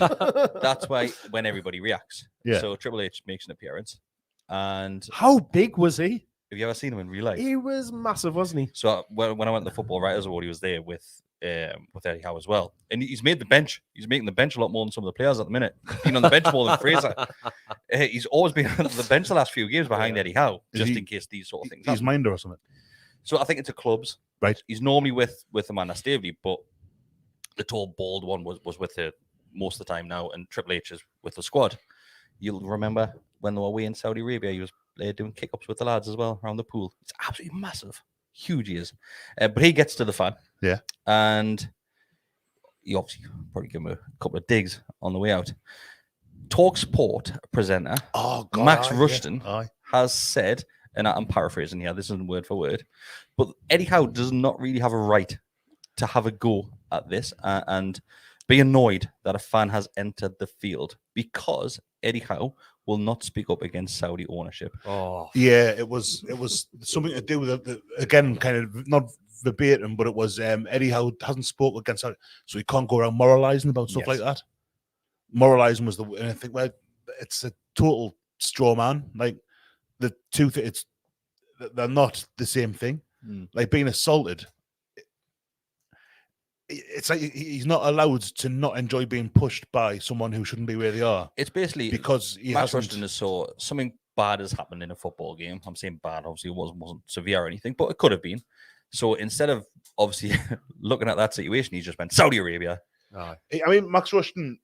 That's when everybody reacts. Yeah. So Triple H makes an appearance. And how big was he? Have you ever seen him in real life? He was massive, wasn't he? So when I went to the Football Writers Award, he was there with Eddie Howe as well. And he's made the bench. He's making the bench a lot more than some of the players at the minute. He's been on the bench more than Fraser. He's always been on the bench the last few games behind Eddie Howe, just in case these sort of things happen. He's minder or something. So I think it's a clubs. Right. He's normally with the man that's Davey, but the tall, bald one was with it most of the time now, and Triple H is with the squad. You'll remember when they were away in Saudi Arabia, he was doing kick-ups with the lads as well around the pool. It's absolutely massive. Huge he is. But he gets to the fan. Yeah. And you obviously probably give him a couple of digs on the way out. TalkSport presenter Max Rushton has said, and I'm paraphrasing here, this isn't word for word, but Eddie Howe does not really have a right to have a go at this and be annoyed that a fan has entered the field because Eddie Howe will not speak up against Saudi ownership. Oh, yeah, it was something to do with the again, kind of not verbatim, but it was Eddie Howe hasn't spoke against Saudi, so he can't go around moralizing about stuff like that. Moralizing was and I think it's a total straw man. Like the two things, they're not the same thing. like being assaulted. It's like he's not allowed to not enjoy being pushed by someone who shouldn't be where they are. It's basically Because he Max hasn't. Rushton is so something bad has happened in a football game. I'm saying bad, obviously it wasn't severe or anything, but it could have been. So instead of obviously looking at that situation, he just went Saudi Arabia. I mean, Max Rushton,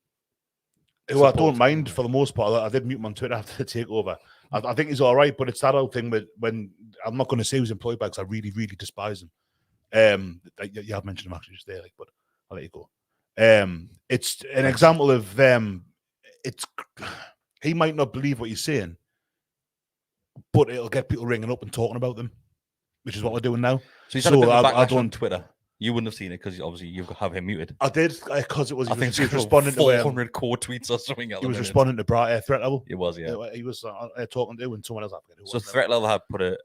who I don't mind for the most part. I did mute him on Twitter after the takeover. I think he's all right, but it's that old thing when I'm not going to say who's employed by because I really, really despise him. You have mentioned him actually just there, like, but I'll let you go. It's an example of it's he might not believe what he's saying, but it'll get people ringing up and talking about them, which is what we're doing now. So he's had a bit of backlash on Twitter. You wouldn't have seen it because obviously you have him muted. I did because it was. I think he was responding to 400 core tweets or something. He was responding to threat level. It was, yeah. He was talking to and someone else. So threat level had put a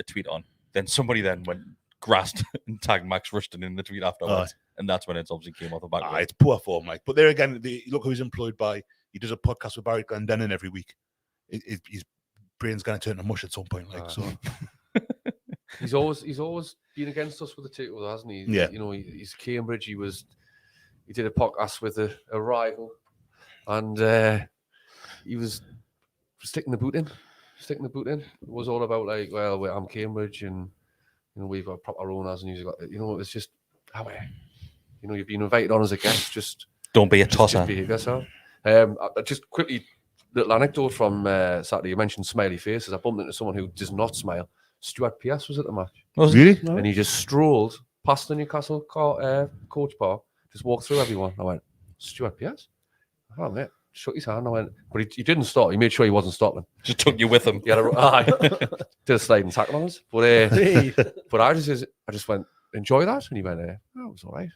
tweet on. Then somebody then went grasped and tagged Max Rushton in the tweet afterwards, and that's when it obviously came off the back. It's poor form, like. But there again, look who he's employed by. He does a podcast with Barry Glendenning every week. His brain's going to turn to mush at some point, like so. He's always been against us with the takeover, hasn't he? Yeah. You know, he's Cambridge. He did a podcast with a rival, and he was sticking the boot in. It was all about like, well, I'm Cambridge, and you know we've got proper owners, and you've got, you know, it's just how you know you've been invited on as a guest. Just don't be a tosser. Just behave yourself. Just quickly, little anecdote from Saturday. You mentioned smiley faces. I bumped into someone who does not smile. Stuart Pearce was at the match. Really? No. And he just strolled past the Newcastle coach bar, just walked through everyone. I went, Stuart Pearce? Oh, mate. Shook his hand. I went, but he didn't stop. He made sure he wasn't stopping. Just took you with him. He had did a sliding tackle on us. But I just went, enjoy that? And he went, it was all right. And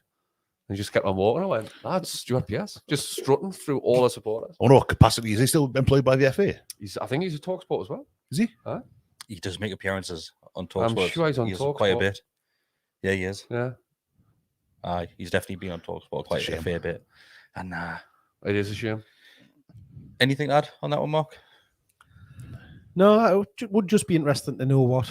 he just kept on walking. I went, that's Stuart Pearce. Just strutting through all the supporters. Oh, no, capacity. Is he still employed by the FA? I think he's a TalkSport as well. Is he? Huh? He does make appearances on TalkSport. I'm sure he's on TalkSport. Quite a bit. Yeah, he is. Yeah. He's definitely been on TalkSport quite a fair bit. And it is a shame. Anything to add on that one, Mark? No, it would just be interesting to know what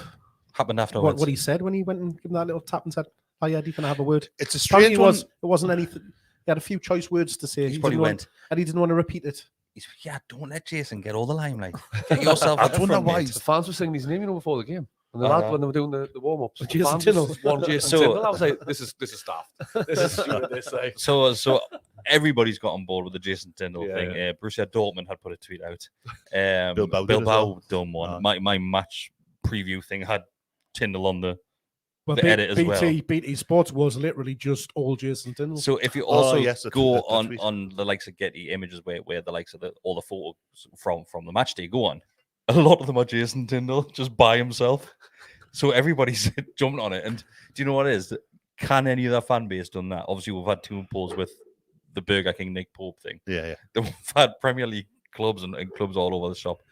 happened afterwards. What he said when he went and gave him that little tap and said, "Hi, Eddie, can I have a word?" It's a strange one. It wasn't anything. He had a few choice words to say. He probably went, and he didn't want to repeat it. Don't let Jason get all the limelight. Get yourself. I wonder why the fans were singing his name, before the game. And when they were doing the warm ups, Jason Tindall. Jason Tindall. I was like, this is daft. This is stupid. This like. So everybody's got on board with the Jason Tindall thing. Yeah. Borussia Dortmund had put a tweet out. Bilbao done one. My match preview thing had Tindall on the edit as well. BT Sports was literally just all Jason Tindall. So if you also go on the likes of Getty Images, where the likes of all the photos from the match day go on, a lot of them are Jason Tindall just by himself. So everybody's jumping on it. And do you know what it is? Can any of their fan base done that? Obviously, we've had two polls with the Burger King Nick Pope thing. Yeah. We've had Premier League clubs and clubs all over the shop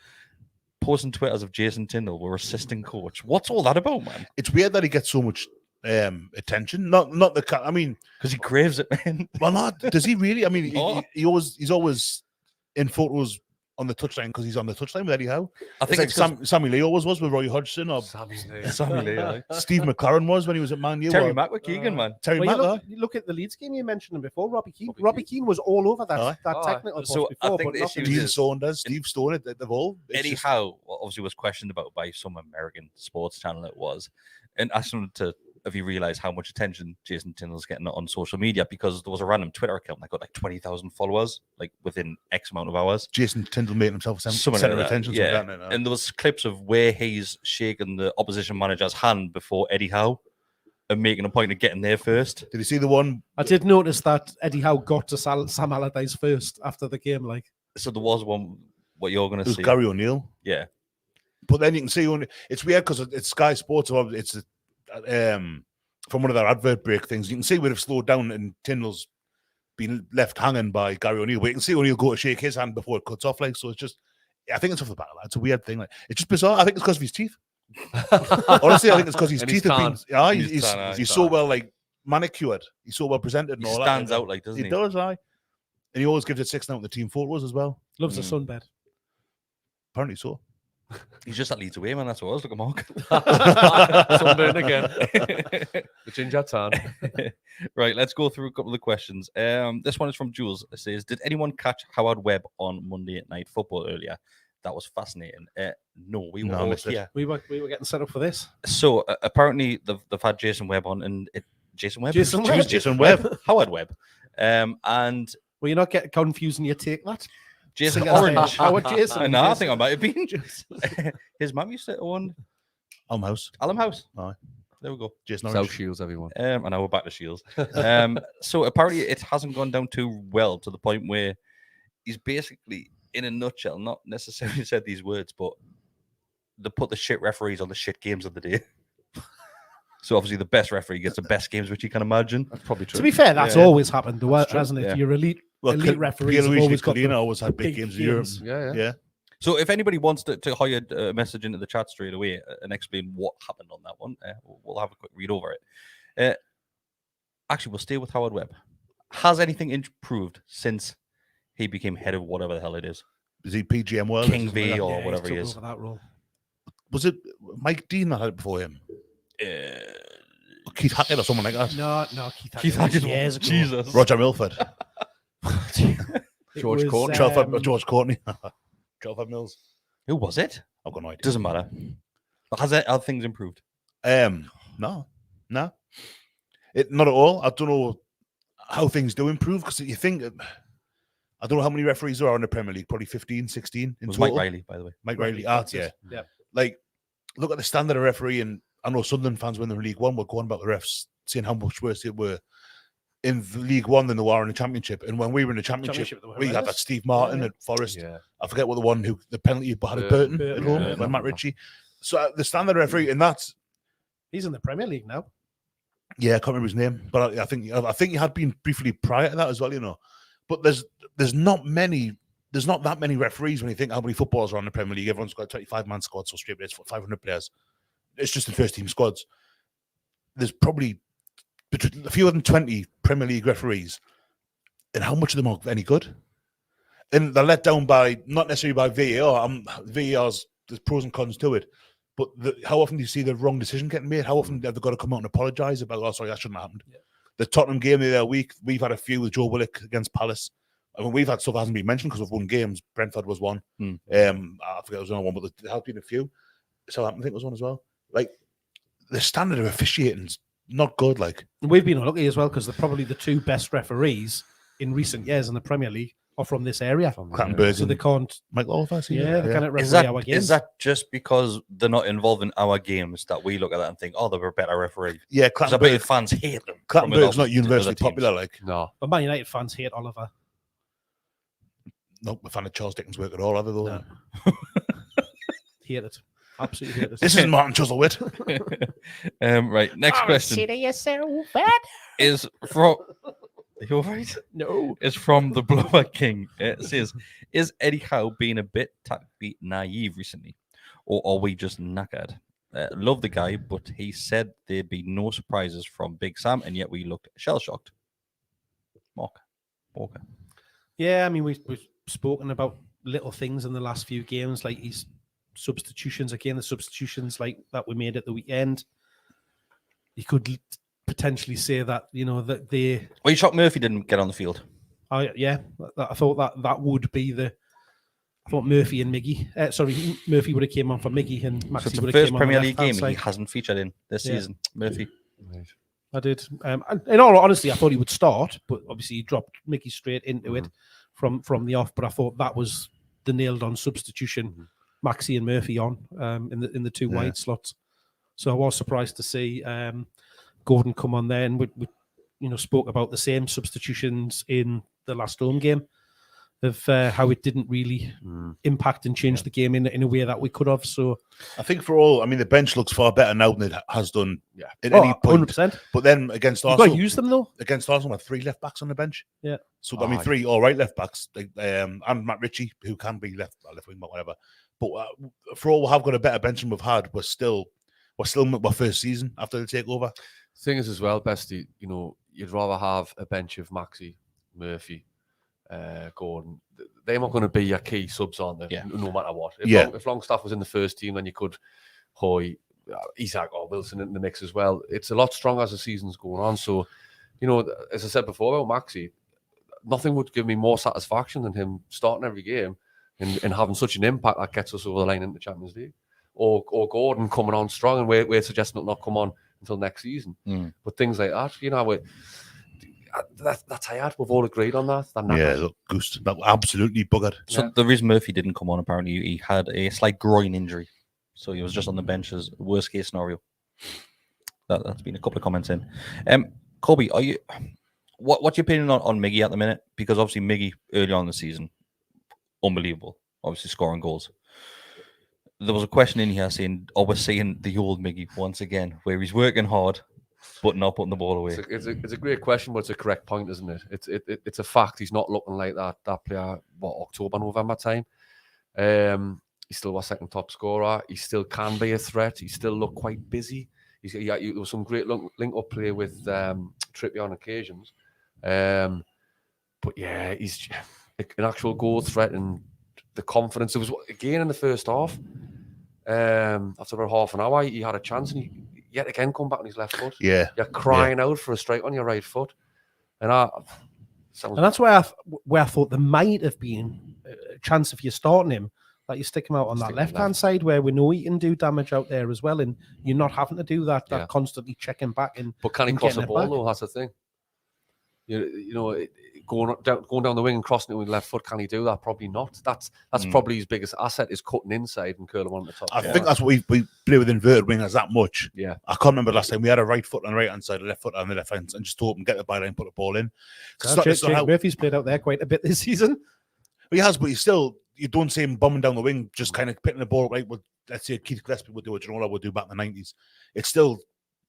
posting Twitters of Jason Tindall, we're assistant coach. What's all that about, man? It's weird that he gets so much attention. Not the. I mean, because he craves it, man. Well, not does he really? I mean, he's always in photos on the touchline because he's on the touchline with Eddie Howe. I think it's like Sammy Lee always was with Roy Hodgson, or Sammy Lee. Steve McLaren was when he was at Man U. Terry Mack with Keegan, man. Terry Mack. You look at the Leeds game you mentioned him before. Robbie Keane was all over that technical so before. I think the issue Dean is Saunders, Steve Stone, they've all. Eddie Howe obviously was questioned about by some American sports channel. It was, and asked him if he realized how much attention Jason Tindall's getting on social media, because there was a random Twitter account that got like 20,000 followers, like within X amount of hours. Jason Tindall made himself center of attention. Yeah. And there was clips of where he's shaking the opposition manager's hand before Eddie Howe and making a point of getting there first. Did you see the one? I did notice that Eddie Howe got to Sam Allardyce first after the game. So there was one, what you're going to see. Gary O'Neill. Yeah. But then you can see, it's weird because it's Sky Sports, it's from one of their advert break things, you can see we'd have slowed down and Tindall's been left hanging by Gary O'Neill. But you can see O'Neill go to shake his hand before it cuts off. So it's just, I think it's off the bat. It's a weird thing. It's just bizarre. I think it's because of his teeth. Honestly, I think it's because his teeth have been. He's so well manicured. He's so well presented. And all stands that. out doesn't he? He does, And he always gives it 6 now with the team photos as well. Loves a sunbed. Apparently so. He's just at Leeds away, man. That's what I was. Look at Mark. Sunburn again. The ginger tan. Right, let's go through a couple of the questions. This one is from Jules. It says, did anyone catch Howard Webb on Monday Night Football earlier? That was fascinating. No, we were all here. We were getting set up for this. So apparently they've had Jason Webb on, and Jason Webb? Jason Webb. Howard Webb. And Well, you're not getting confused and you take that. Jason Sing us Orange. Howard Jason. I think I might have been. His mum used to own House. Alum House. Aye. There we go. Jason South Orange. Shields, everyone. And now we're back to Shields. So apparently it hasn't gone down too well to the point where he's basically, in a nutshell, not necessarily said these words, but they put the shit referees on the shit games of the day. So obviously the best referee gets the best games, which you can imagine. That's probably true. To be fair, that's always happened, though, hasn't it? Yeah. Your elite referees have Pierluigi always got Collina the always had big games in Europe. Yeah. So if anybody wants to hire a message into the chat straight away and explain what happened on that one, we'll have a quick read over it. Actually, we'll stay with Howard Webb. Has anything improved since he became head of whatever the hell it is? Is he PGM World? King V or whatever he took is. over that role. Was it Mike Dean that had it before him? Keith Hackett or someone like that? No, Keith Hackett. Years ago. Jesus. Roger Milford. It was, George Courtney. Telford Mills. Who was it? I've got no idea. Doesn't matter. But have things improved? No. Not at all. I don't know how things do improve because you think, I don't know how many referees there are in the Premier League, probably 15, 16 in It was total. Mike Riley, by the way. Mike Riley, yeah. Like, look at the standard of referee, and I know Sunderland fans when they're in League One were going about the refs, saying how much worse they were in League One than they were in the Championship. And when we were in the Championship we had that Steve Martin at Forest. Yeah. I forget what the penalty had at Burton at home, by Matt Ritchie. So the standard referee, and he's in the Premier League now. Yeah, I can't remember his name, but I think he had been briefly prior to that as well, you know. But there's not that many referees when you think how many footballers are on the Premier League. Everyone's got a 25-man squad, so straight it's 500 players. It's just the first team squads. There's probably between a few than 20 Premier League referees, and how much of them are any good? And they're let down by not necessarily by VAR. VAR's there's pros and cons to it, but how often do you see the wrong decision getting made? How often have they got to come out and apologise about? Oh, sorry, that shouldn't have happened. Yeah. The Tottenham game the other week, we've had a few with Joe Willock against Palace. I mean, we've had stuff that hasn't been mentioned because we've won games. Brentford was one. I forget there was another one, but there have been a few. Southampton, I think, was one as well. Like, the standard of officiating's not good. Like, we've been unlucky as well because they're probably the two best referees in recent years in the Premier League are from this area. Clattenburg, so they can't. Mike Oliver, they can't referee our games. Is that just because they're not involved in our games that we look at that and think, oh, they're a better referee? Yeah, I bet fans hate them. Clattenburg's not universally popular. Like, no, but Man United fans hate Oliver. Not a fan of Charles Dickens' work at all, either, though. No. Hate it. Absolutely hate it. This is Martin Chuzzlewit. Right, next question. Consider yourself is from. Are you all right? No. It's from the Blower King. It says, is Eddie Howe being a bit tactically naive recently? Or are we just knackered? Love the guy, but he said there'd be no surprises from Big Sam, and yet we looked shell-shocked. Mark Walker. Yeah, I mean, we've spoken about little things in the last few games, like his substitutions. Again, the substitutions like that we made at the weekend. You could potentially say that, you know, that they... Well, you shocked Murphy didn't get on the field. Yeah, I thought that would be the... I thought Murphy and Miggy... Murphy would have came on for Miggy and Maxi So would it's the have first came on Premier the League left-hand game he side. hasn't featured in this season, Murphy. Right. I did. In all honesty, I thought he would start, but obviously he dropped Mickey straight into it from the off. But I thought that was the nailed-on substitution. Maxi and Murphy on in the two wide slots. So I was surprised to see Gordon come on there, and we spoke about the same substitutions in the last home game of how it didn't really impact and change the game in a way that we could have. So I think the bench looks far better now than it has done at Oh, any point. 100%. But then against You've Arsenal, got to use them though. against Arsenal, we have 3 left backs on the bench. Yeah. So I mean, 3 all right left backs, and Matt Ritchie, who can be left wing back, whatever. But for all we have got a better bench than we've had, we're still in our first season after the takeover. Thing is as well, Besty, you'd rather have a bench of Maxi, Murphy, Gordon. They're not going to be your key subs, aren't they? Yeah. No matter what. If Longstaff was in the first team, then you could Hoy, Isak or Wilson in the mix as well. It's a lot stronger as the season's going on. So, as I said before about Maxi, nothing would give me more satisfaction than him starting every game and having such an impact that gets us over the line into the Champions League. Or Gordon coming on strong, and we're suggesting it'll not come on until next season. But things like that, that's tired. We've all agreed on that. Look, Goose, that absolutely buggered. So the reason Murphy didn't come on, apparently, he had a slight groin injury. So he was just on the bench as worst case scenario. That's been a couple of comments in. Corby, what's your opinion on Miggy at the minute? Because obviously Miggy early on in the season, unbelievable. Obviously scoring goals. There was a question in here saying, we're seeing the old Miggy once again, where he's working hard, but not putting the ball away. It's a great question, but it's a correct point, isn't it? It's a fact. He's not looking like that player, October, November time. He's still our second top scorer. He still can be a threat. He still look quite busy. There was some great link-up play with Trippier on occasions. But yeah, he's an actual goal threat and the confidence. There was, again, in the first half, after about half an hour, he had a chance and he yet again come back on his left foot. Yeah. You're crying out for a strike on your right foot. And that's where I thought there might have been a chance if you're starting him, that you stick him out on that left-hand side where we know he can do damage out there as well, and you're not having to do that constantly checking back. But can he cross the ball, though? That's the thing. Going down the wing and crossing it with left foot, can he do that? Probably not. That's probably his biggest asset, is cutting inside and curling on the top. I think that's what we play with inverted wingers that much. Yeah. I can't remember last time we had a right foot on the right hand side, a left foot on the left hand, and just open, get the byline, put the ball in. Murphy's played out there quite a bit this season. He has, but you don't see him bombing down the wing, just kind of picking the ball right. Well, let's say Keith Gillespie would do what Ginola would do back in the 90s. It still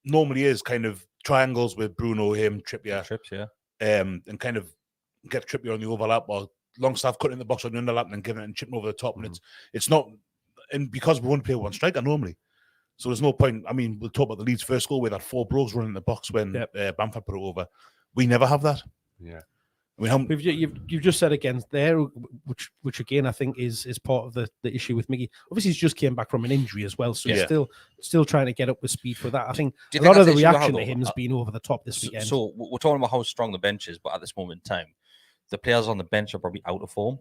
normally is kind of triangles with Bruno, him, Trippier. And kind of get Trippier on the overlap or Longstaff cutting the box on the underlap and then giving it and chipping over the top. And it's not, and because we won't play one striker normally. So there's no point. I mean, we'll talk about the Leeds first goal where that 4 blokes running in the box when Bamford put it over. We never have that. Yeah. I mean, you've just said against there, which again I think is part of the issue with Miggy. Obviously, he's just came back from an injury as well, so he's still trying to get up with speed for that. I think a lot of the reaction to him has been over the top this weekend. So we're talking about how strong the bench is, but at this moment in time, the players on the bench are probably out of form.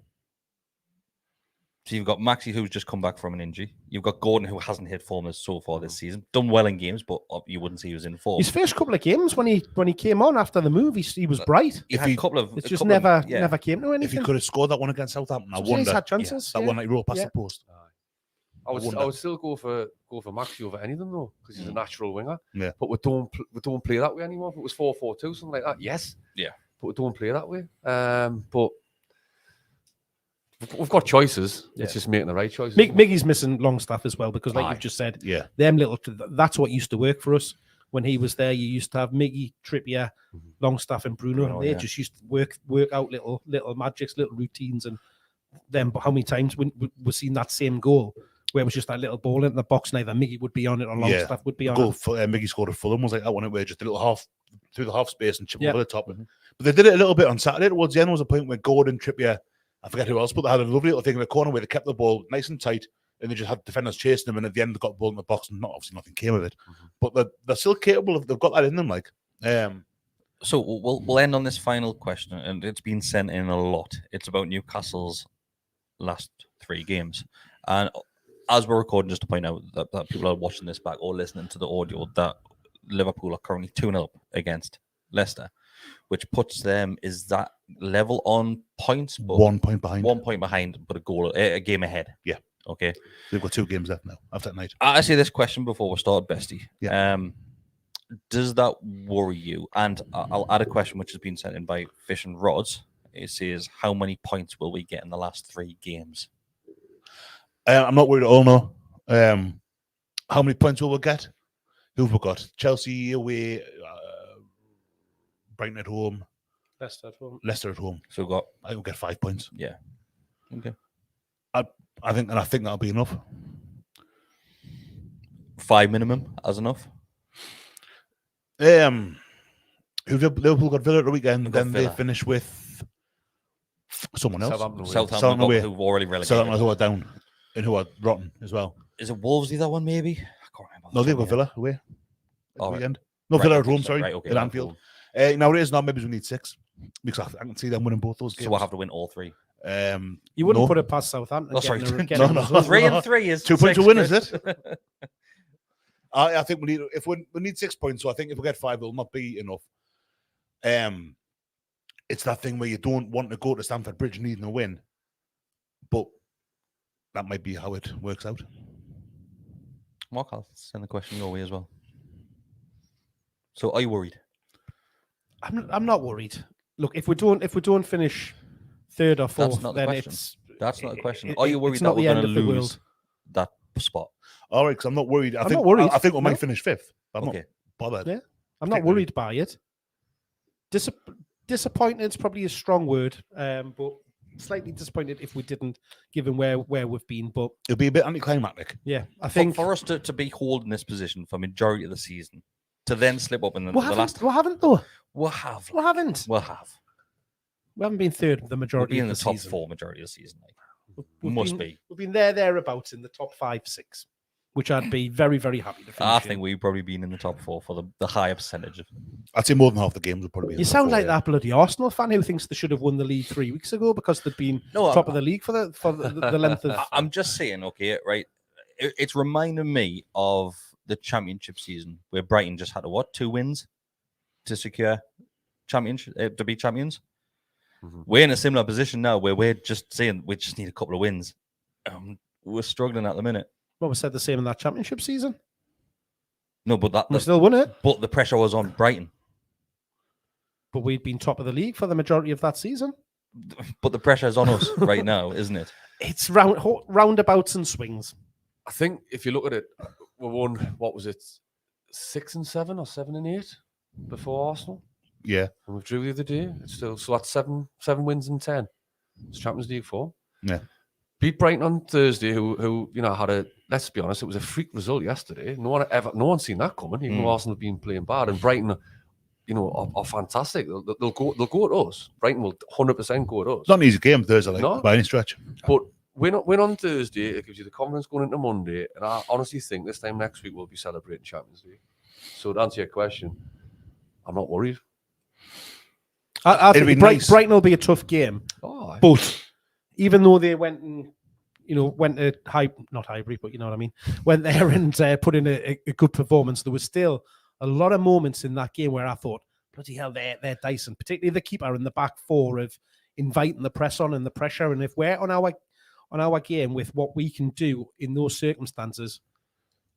So you've got Maxi, who's just come back from an injury. You've got Gordon, who hasn't hit form so far this season. Done well in games, but you wouldn't say he was in form. His first couple of games when he came on after the move, he was bright. He had a couple of. It just never came to anything. If he could have scored that one against Southampton, I wonder. He's had chances. That one that he rolled past the post. I would still go for Maxi over any of them though, because he's a natural winger. Yeah. But we don't play that way anymore. If it was 4-4-2, something like that, yes. Yeah. But we don't play that way. But we've got choices. It's just making the right choices. Miggy's missing Longstaff as well because, like you've just said, that's what used to work for us when he was there. You used to have Miggy, Trippier, Longstaff, and Bruno. They just used to work out little magics, little routines, and then. But how many times we've seen that same goal where it was just that little ball in the box? Neither Miggy would be on it or Longstaff would be on it. Miggy scored at Fulham was like that one where just a little half through the half space and chip over the top. But they did it a little bit on Saturday. Towards the end was a point where Gordon, Trippier, I forget who else, but they had a lovely little thing in the corner where they kept the ball nice and tight and they just had defenders chasing them, and at the end they got the ball in the box and obviously nothing came of it. But they're still capable of, they've got that in them. So we'll end on this final question, and it's been sent in a lot. It's about Newcastle's last 3 games. And as we're recording, just to point out that people are watching this back or listening to the audio, that Liverpool are currently 2-0 up against Leicester, which puts them, is that level on points? But 1 point behind. 1 point behind, but a game ahead. Yeah. Okay. They've got 2 games left now after that night. I say this question before we start, Besty. Yeah. Does that worry you? And I'll add a question which has been sent in by Fish and Rods. It says, how many points will we get in the last 3 games? I'm not worried at all, no. How many points will we get? Who have we got? Chelsea away, Brighton at home, Leicester at home. So I think we'll get 5 points. Yeah. Okay. I think that'll be enough. 5 minimum as enough. Liverpool got Villa at the weekend, then they finish with Someone else. Southampton away. Southampton away. who've already relegated. Southampton who are down and who are rotten as well. Is it Wolves the other one, maybe? I can't remember. No, they've got Villa away. At the Oh, right. weekend. No, Right, Villa at okay, home, so- sorry. right, okay, at Anfield. Now it is not. Maybe we need 6. Because I can see them winning both those games. So we'll have to win all 3. You wouldn't no. put it past Southampton. Oh, sorry. getting No, a no. result. 3 and 3 is 2 points 6, to win, is Chris. it? I think we need 6 points. So I think if we get 5, it'll not be enough. It's that thing where you don't want to go to Stamford Bridge needing a win, but that might be how it works out. Mark, I'll send the question your way as well. So, are you worried? I'm not worried. Look, if we don't finish 3rd or 4th, That's not the then question. it's That's not the question. it- Are you it's worried not that the we're end going to of the lose world. that spot? All right, because I'm not worried. I'm not worried. I think we No. might finish 5th. I'm Okay. not bothered. Yeah. I'm not particularly. worried by it. Disappointed is probably a strong word, but slightly disappointed if we didn't, given where we've been. But It'll be a bit anticlimactic. yeah, I For, think for us to be holding this position for majority of the season, to then slip up in the we last... haven't though. We'll have. We haven't. We'll have. We haven't been 3rd the We'll majority be in of the the top season. 4 majority of the season. Like. We've Must been- be. We've been thereabouts in the top 5, 6, which I'd be very, very happy to finish. I in. think we've probably been in the top 4 for the higher percentage. I'd say more than half the games will probably be. in You the sound top like four, yeah. that bloody Arsenal fan who thinks they should have won the league 3 weeks ago because they'd been No, top of the league for the length of. I'm just saying, okay, right? It's reminding me of the championship season where Brighton just had 2 wins to secure to be champions. Mhm. We're in a similar position now where we're just saying we just need a couple of wins. We're struggling at the minute. Well, we said the same in that championship season. No, but We still won it, but the pressure was on Brighton. but we'd been top of the league for the majority of that season. But the pressure is on us right now, isn't it? It's roundabouts and swings. I think if you look at it, we won, what was it, 6 and 7 or 7 and 8 before Arsenal? Yeah. And we drew the other day. It's still, so that's 7 wins in 10. It's Champions League 4. Yeah. Beat Brighton on Thursday, who had a, let's be honest, it was a freak result yesterday. No one seen that coming, even though Arsenal have been playing bad. And Brighton, are fantastic. They'll go at us. Brighton will 100% go at us. Not an easy game Thursday, like, No. by any stretch. But win on Thursday, it gives you the confidence going into Monday. And I honestly think this time next week we'll be celebrating Champions League. So to answer your question, I'm not worried. I It'd think be nice. Brighton will be a tough game, Oh, but even though they went to not Highbury, but you know what I mean, went there and put in a good performance, there was still a lot of moments in that game where I thought, bloody hell, they're Dyson, particularly the keeper in the back 4 of inviting the press on and the pressure. And if we're on our game with what we can do in those circumstances,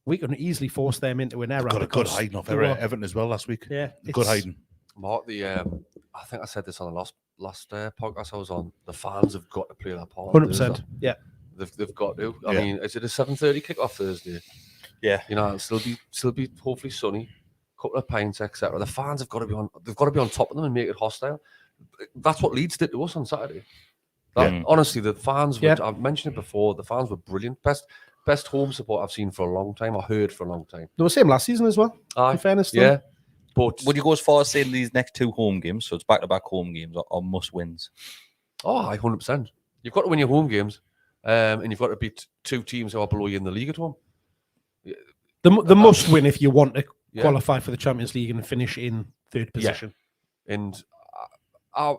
we can easily force them into an error. Got a good because hiding off they were- Everton as well last week. Yeah, Good hiding. Mark, I think I said this on the last podcast I was on. The fans have got to play that part. 100%. Yeah. They've got to. I Yeah. mean, is it a 7:30 kickoff Thursday? Yeah. It'll still be hopefully sunny, couple of pints, etc. The fans have got to be on. They've got to be on top of them and make it hostile. That's what Leeds did to us on Saturday. Honestly, the fans. I've mentioned it before. The fans were brilliant. Best home support I've seen for a long time. I heard for a long time. They were same last season as well. Aye, In fairness, though. yeah. But Would you go as far as saying these next 2 home games, so it's back-to-back home games, are must wins? 100%. You've got to win your home games, and you've got to beat 2 teams who are below you in the league at home. The must win if you want to Yeah. qualify for the Champions League and finish in 3rd position. And I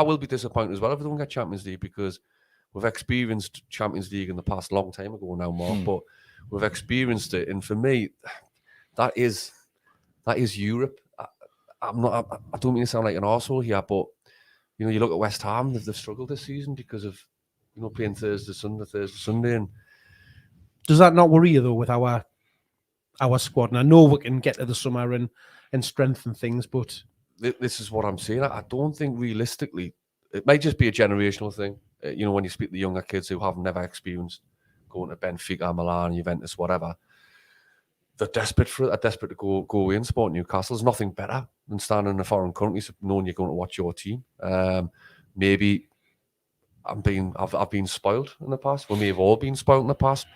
will be disappointed as well if we don't get Champions League, because we've experienced Champions League in the past, long time ago now, Mark. But we've experienced it, and for me, that is Europe. I don't mean to sound like an arsehole here, but you look at West Ham, they've struggled this season because of playing Thursday, Sunday, and Does that not worry you though with our squad? And I know we can get to the summer and strengthen things, but this is what I'm saying. I don't think realistically, it might just be a generational thing. When you speak to the younger kids who have never experienced going to Benfica, Milan, Juventus, whatever, they're desperate for it. They're desperate to go away and support Newcastle. There's nothing better than standing in a foreign country, knowing you're going to watch your team. Maybe I've been spoiled in the past. We may have all been spoiled in the past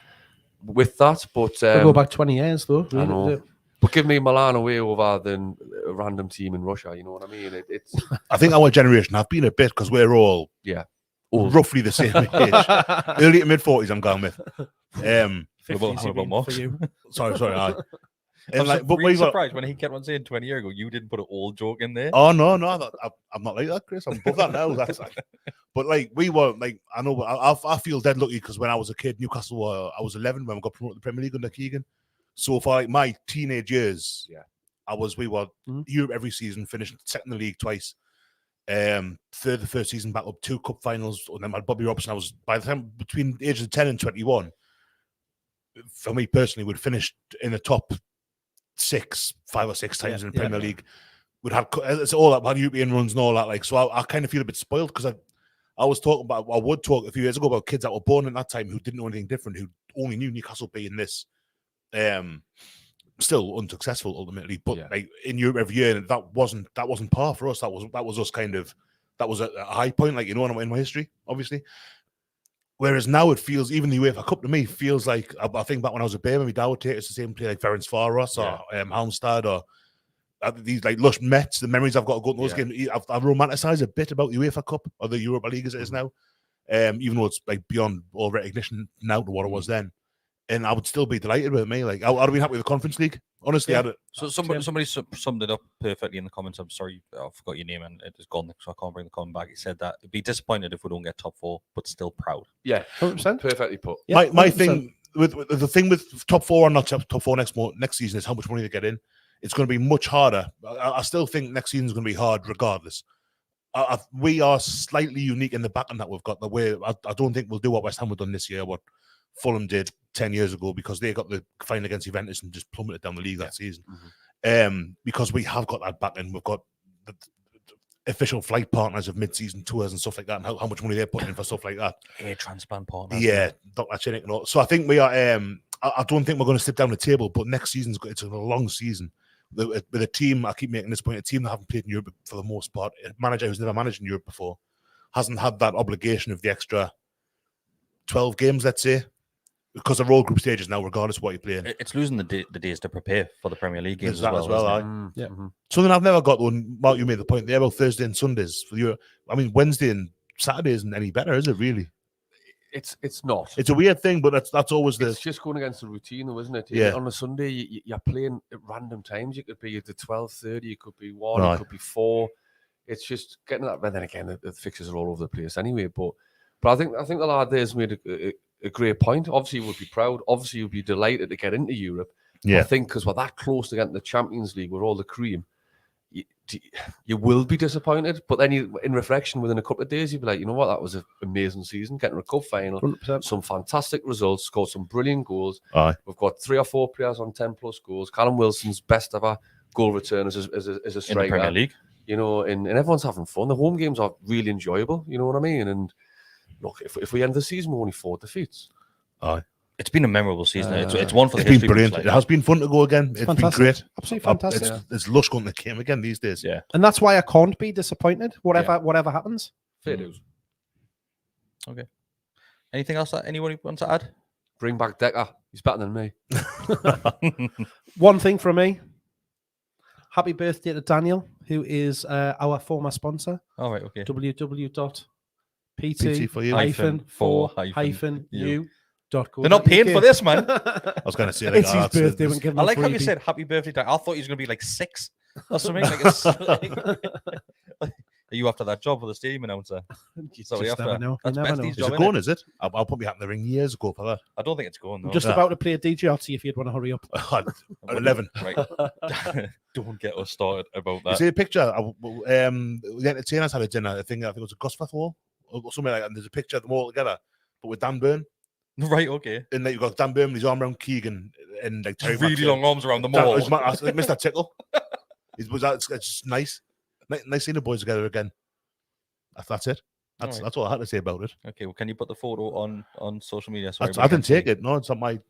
with that, but we'll go back 20 years though. I know. But give me Milan away over than a random team in Russia. You know what I mean? It's I think our generation have been a bit because we're all old. roughly the same age. Early to mid-40s, I'm going with. 50s, you mean, about for you. Sorry. I'm But really we've got, surprised when he kept on saying 20 years ago, you didn't put an old joke in there. oh no, I'm not like that, Chris. I'm above that now. That's but like we were like I know I feel dead lucky because when I was a kid, Newcastle I was 11 when we got promoted to the Premier League under Keegan. So for like my teenage years, we were Europe every season, finished second in the league twice. The first season back up 2 cup finals, and then my Bobby Robson. I was by the time between the ages of 10 and 21. For me personally, we'd finished in the top 5 or 6 times in the Premier League. We'd had it's all that, had European runs and all that. Like, so I kind of feel a bit spoiled because I would talk a few years ago about kids that were born at that time who didn't know anything different, who only knew Newcastle being this, still unsuccessful ultimately. But like in Europe every year, that wasn't par for us. That was us kind of, that was a high point, like, you know, in my history, obviously. Whereas now it feels, even the UEFA Cup to me feels like, I think back when I was a baby, my dad would take us to the same play like Ferencvaros or Halmstad or these like lush Mets. The memories I've got of going to those games, I've romanticized a bit about the UEFA Cup or the Europa League as it is now, even though it's like beyond all recognition now to what it was then. And I would still be delighted with me. Like, I'd have been happy with the Conference League. Honestly, So somebody summed it up perfectly in the comments. I'm sorry, I forgot your name and it is gone, so I can't bring the comment back. He said that he'd be disappointed if we don't get top 4, but still proud. Yeah, 100%. Perfectly put. Yeah, my thing with the thing with top 4 or not top 4 next season is how much money they get in. It's going to be much harder. I still think next season is going to be hard regardless. We are slightly unique in the back end that we've got. The way I don't think we'll do what West Ham have done this year, what Fulham did 10 years ago, because they got the final against Juventus and just plummeted down the league that season. Because we have got that back end. We've got the official flight partners of mid-season tours and stuff like that, and how much money they're putting in for stuff like that. Air transplant partners. Yeah, Dr. Chinnick and all. So I think we are. I don't think we're going to slip down the table, but next season's it's a long season. With a team, I keep making this point, a team that haven't played in Europe for the most part, a manager who's never managed in Europe before, hasn't had that obligation of the extra 12 games, let's say, because they're all group stages now, regardless of what you're playing. It's losing the days to prepare for the Premier League games There's as well. Something I've never got, one, Mark, you made the point there about Thursday and Sundays for Europe. I mean, Wednesday and Saturday isn't any better, is it really? It's not. It's a weird thing, but that's always It's just going against the routine, though, isn't it? Yeah. On a Sunday, you're playing at random times. You could be at the 12:30, it could be 1, it could be 4. It's just getting that. But then again, the fixtures are all over the place anyway. But I think the lad there's made a great point. Obviously, you would be proud. Obviously, you'd be delighted to get into Europe. Yeah. I think because we're that close to getting the Champions League with all the cream, you will be disappointed. But then in reflection, within a couple of days, you'll be like, you know what, that was an amazing season, getting a cup final, 100%. Some fantastic results, scored some brilliant goals. Aye. We've got 3 or 4 players on 10 plus goals. Callum Wilson's best ever goal return as a striker. In the Premier League. You know, and everyone's having fun. The home games are really enjoyable. You know what I mean? And look, if we end the season with only 4 defeats. Aye. It's been a memorable season. It's one for the It's been history brilliant. books, It has been fun to go again. It's fantastic. been great. Absolutely fantastic. It's lush going to the game again these days. Yeah. And that's why I can't be disappointed, whatever happens. Fair dues. Okay. Anything else that anyone wants to add? Bring back Decker. He's better than me. One thing from me. Happy birthday to Daniel, who is our former sponsor. All right, okay. www.pt-for-u.co. They're not paying for this, man. I was going to say, It's his birthday. I like how you said happy birthday. I thought he was going to be like 6 or something. Are you after that job for the stadium announcer? Sorry, after never know. That's Besty's Is job, it going, is it? I'll probably have the ring years ago for that. I don't think it's going, though. I'm just about to play a DJ. I'll see if you'd want to hurry up. At 11. Right. Don't get us started about that. You see a picture? The entertainers had a dinner. I think it was a Gosforth Hall or something like that. And there's a picture of them all together, but with Dan Burn. Right, okay. And like, you've got Dan Burn with his arm around Keegan and like Terry really long arms around the Dan, mall. Mr. Tickle. It's just nice. Nice seeing the boys together again. That's it. That's all I had to say about it. Okay, well, can you put the photo on social media? Sorry, I didn't take it. No, it's not my.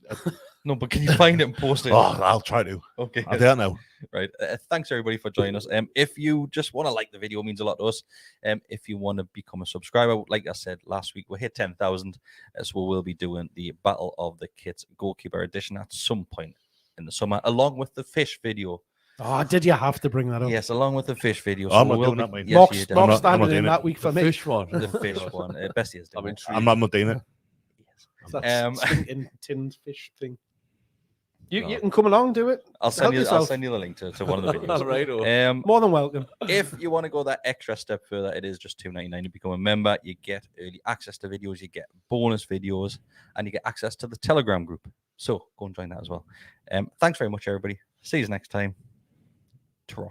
No, but can you find it and post it? Oh, I'll try to. Okay. I'll do that now. Right. Thanks everybody for joining us. If you just want to like the video, it means a lot to us. If you want to become a subscriber, like I said last week, we hit 10,000, so we'll be doing the Battle of the Kits Goalkeeper Edition at some point in the summer, along with the fish video. Oh, did you have to bring that up? Yes, along with the fish video. I'm not we will doing be- that, mate. yes, Mark's, you do. I'm Mark's not standing doing in it. that week for The me. fish one. The fish one. Besty is doing I'm it. intrigued. I'm not doing it. That Um, stinking tinned fish thing. You No. can come along, do it. I'll send Help you. I'll yourself. send you the link to one of the videos. All right. Oh. Um, More than welcome. if you want to go that extra step further, it is just $2.99 to become a member. You get early access to videos, you get bonus videos, and you get access to the Telegram group. So go and join that as well. Thanks very much, everybody. See you next time. Ta-ra.